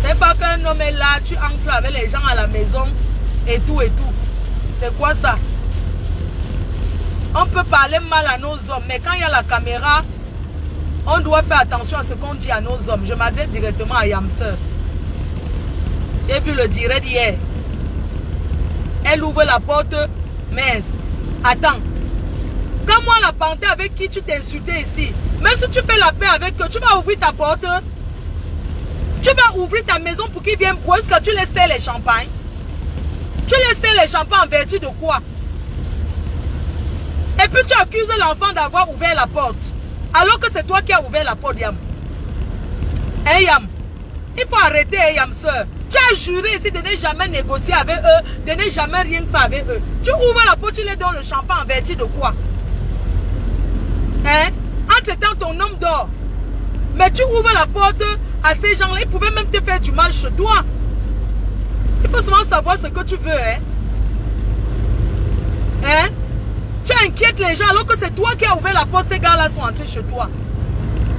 C'est pas qu'un homme est là, tu entres avec les gens à la maison et tout et tout. C'est quoi ça? On peut parler mal à nos hommes, mais quand il y a la caméra, on doit faire attention à ce qu'on dit à nos hommes. Je m'adresse directement à Yamseur. J'ai vu le direct hier. Elle ouvre la porte, mince. Attends. Quand moi la panthère avec qui tu t'es insulté ici, même si tu fais la paix avec eux, tu vas ouvrir ta porte. Tu vas ouvrir ta maison pour qu'ils viennent boire. Est-ce que tu laisses les champagnes? Tu laisses les champagnes en vertu de quoi? Et puis tu accuses l'enfant d'avoir ouvert la porte. Alors que c'est toi qui as ouvert la porte, Yam. Hein, Yam? Il faut arrêter, hein, Yam, soeur. Tu as juré ici de ne jamais négocier avec eux, de ne jamais rien faire avec eux. Tu ouvres la porte, tu les donnes le champagne en vertu de quoi? Hein? Entre-temps, ton homme dort. Mais tu ouvres la porte à ces gens-là, ils pouvaient même te faire du mal chez toi. Il faut souvent savoir ce que tu veux, hein? Hein? Tu inquiètes les gens alors que c'est toi qui as ouvert la porte, ces gars-là sont entrés chez toi.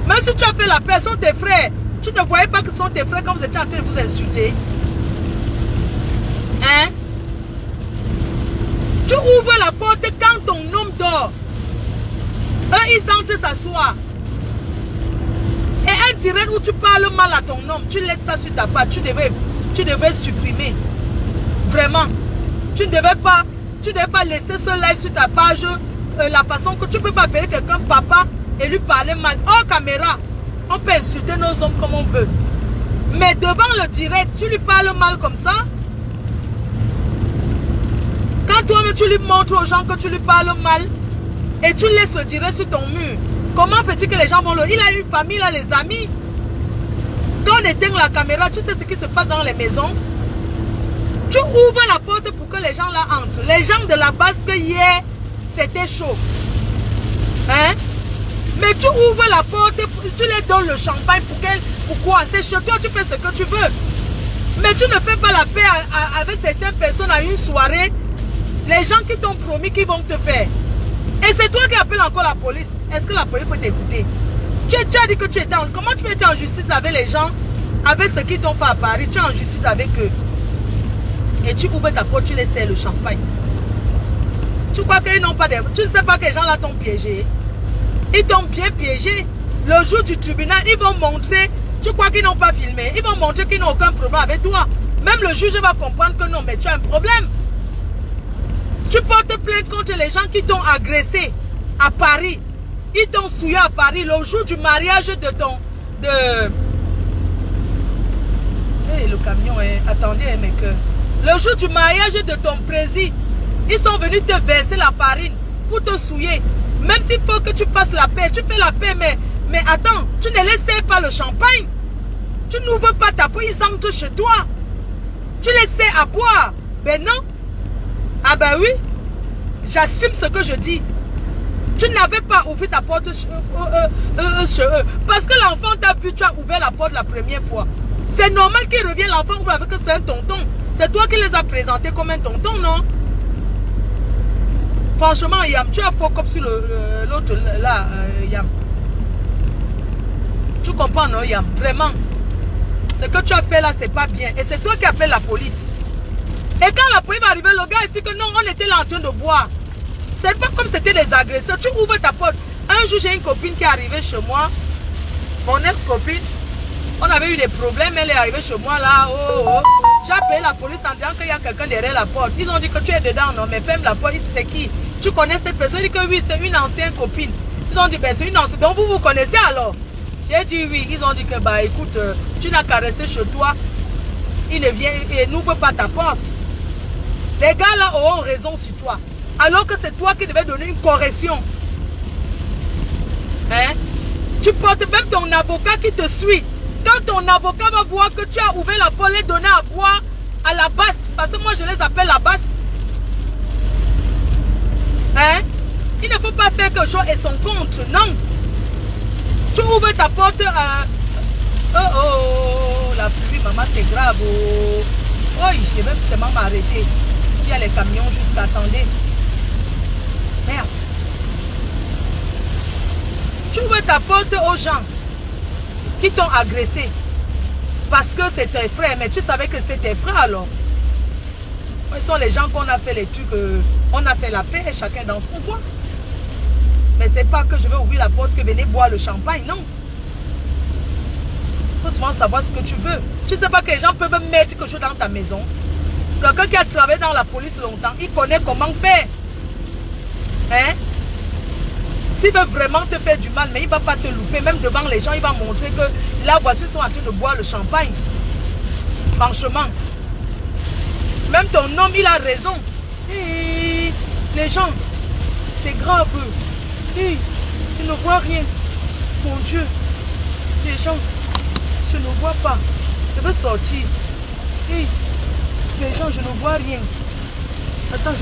Même si tu as fait la paix, ce sont tes frères. Tu ne voyais pas que ce sont tes frères quand vous étiez en train de vous insulter. Hein? Tu ouvres la porte quand ton homme dort. Eux, ils entrent s'asseoir. Et un direct où tu parles mal à ton homme, tu laisses ça sur ta page. Tu devais supprimer. Vraiment. Tu ne devais pas laisser ce live sur ta page. La façon que tu ne peux pas appeler quelqu'un papa et lui parler mal. Hors caméra, on peut insulter nos hommes comme on veut. Mais devant le direct, tu lui parles mal comme ça. Quand toi-même tu lui montres aux gens que tu lui parles mal et tu laisses le direct sur ton mur, comment fait-il que les gens vont le... Il a une famille, il a les amis. Quand on éteint la caméra, tu sais ce qui se passe dans les maisons. Tu ouvres la porte pour que les gens là entrent. Les gens de la Basque hier, c'était chaud. Hein? Mais tu ouvres la porte, tu les donnes le champagne pour qu'elles... Pourquoi? C'est chez toi, tu fais ce que tu veux. Mais tu ne fais pas la paix avec certaines personnes à une soirée. Les gens qui t'ont promis qu'ils vont te faire. Et c'est toi qui appelles encore la police. Est-ce que la police peut t'écouter? Tu as dit que tu étais en... Comment tu peux être en justice avec les gens, avec ce qu'ils t'ont fait à Paris? Tu es en justice avec eux. Et tu ouvres ta porte, tu laisses le champagne. Tu crois qu'ils n'ont pas de... Tu ne sais pas que les gens là t'ont piégé. Ils t'ont bien piégé. Le jour du tribunal, ils vont montrer... Tu crois qu'ils n'ont pas filmé? Ils vont montrer qu'ils n'ont aucun problème avec toi. Même le juge va comprendre que non, mais tu as un problème. Tu portes plainte contre les gens qui t'ont agressé à Paris. Ils t'ont souillé à Paris le jour du mariage de ton... Hey, le camion, hein. Attendez, mec. Le jour du mariage de ton président, ils sont venus te verser la farine pour te souiller. Même s'il faut que tu fasses la paix, tu fais la paix, mais attends, tu ne laisses pas le champagne. Tu n'ouvres pas ta porte, ils entrent chez toi. Tu les sais à boire. Ben non. Ah ben oui, j'assume ce que je dis. Tu n'avais pas ouvert ta porte chez eux. Parce que l'enfant t'a vu, tu as ouvert la porte la première fois. C'est normal qu'il revienne, l'enfant ouvre avec c'est un tonton. C'est toi qui les as présentés comme un tonton, non? Franchement, Yam, tu as faux comme sur l'autre là, Yam. Tu comprends, non, Yam? Vraiment. Ce que tu as fait là, c'est pas bien. Et c'est toi qui appelles la police. Et quand la police va arriver, le gars dit que non, on était là en train de boire. C'est pas comme c'était des agresseurs. Tu ouvres ta porte. Un jour, j'ai une copine qui est arrivée chez moi. Mon ex-copine. On avait eu des problèmes. Elle est arrivée chez moi là. J'ai appelé la police en disant qu'il y a quelqu'un derrière la porte. Ils ont dit que tu es dedans. Non, mais ferme la porte. C'est qui? Tu connais cette personne? Il dit que oui, c'est une ancienne copine. Ils ont dit, ben c'est une ancienne. Donc vous vous connaissez alors? J'ai dit oui. Ils ont dit que bah écoute, tu n'as qu'à rester chez toi. Il ne vient et n'ouvre pas ta porte. Les gars là auront raison sur toi. Alors que c'est toi qui devais donner une correction. Hein? Tu portes même ton avocat qui te suit. Quand ton avocat va voir que tu as ouvert la porte et donné à boire à la basse. Parce que moi je les appelle la basse. Hein? Il ne faut pas faire quelque chose et son contre. Non. Tu ouvres ta porte. La pluie, maman, c'est grave. J'ai même seulement m'arrêter. Il y a les camions juste attendez. Merde. Tu ouvres ta porte aux gens qui t'ont agressé. Parce que c'est tes frères. Mais tu savais que c'était tes frères alors. Ce sont les gens qu'on a fait les trucs. On a fait la paix et chacun dans son coin. Mais c'est pas que je vais ouvrir la porte que venez boire le champagne. Non. Il faut souvent savoir ce que tu veux. Tu ne sais pas que les gens peuvent mettre quelque chose dans ta maison. Quelqu'un qui a travaillé dans la police longtemps, il connaît comment faire. Hein? S'il veut vraiment te faire du mal, mais il ne va pas te louper. Même devant les gens, il va montrer que là, voici, ils sont en train de boire le champagne. Franchement. Même ton homme, il a raison. Et les gens, c'est grave. Et ils ne voient rien. Mon Dieu. Les gens, je ne vois pas. Je veux sortir. Et les gens, je ne vois rien. Attends,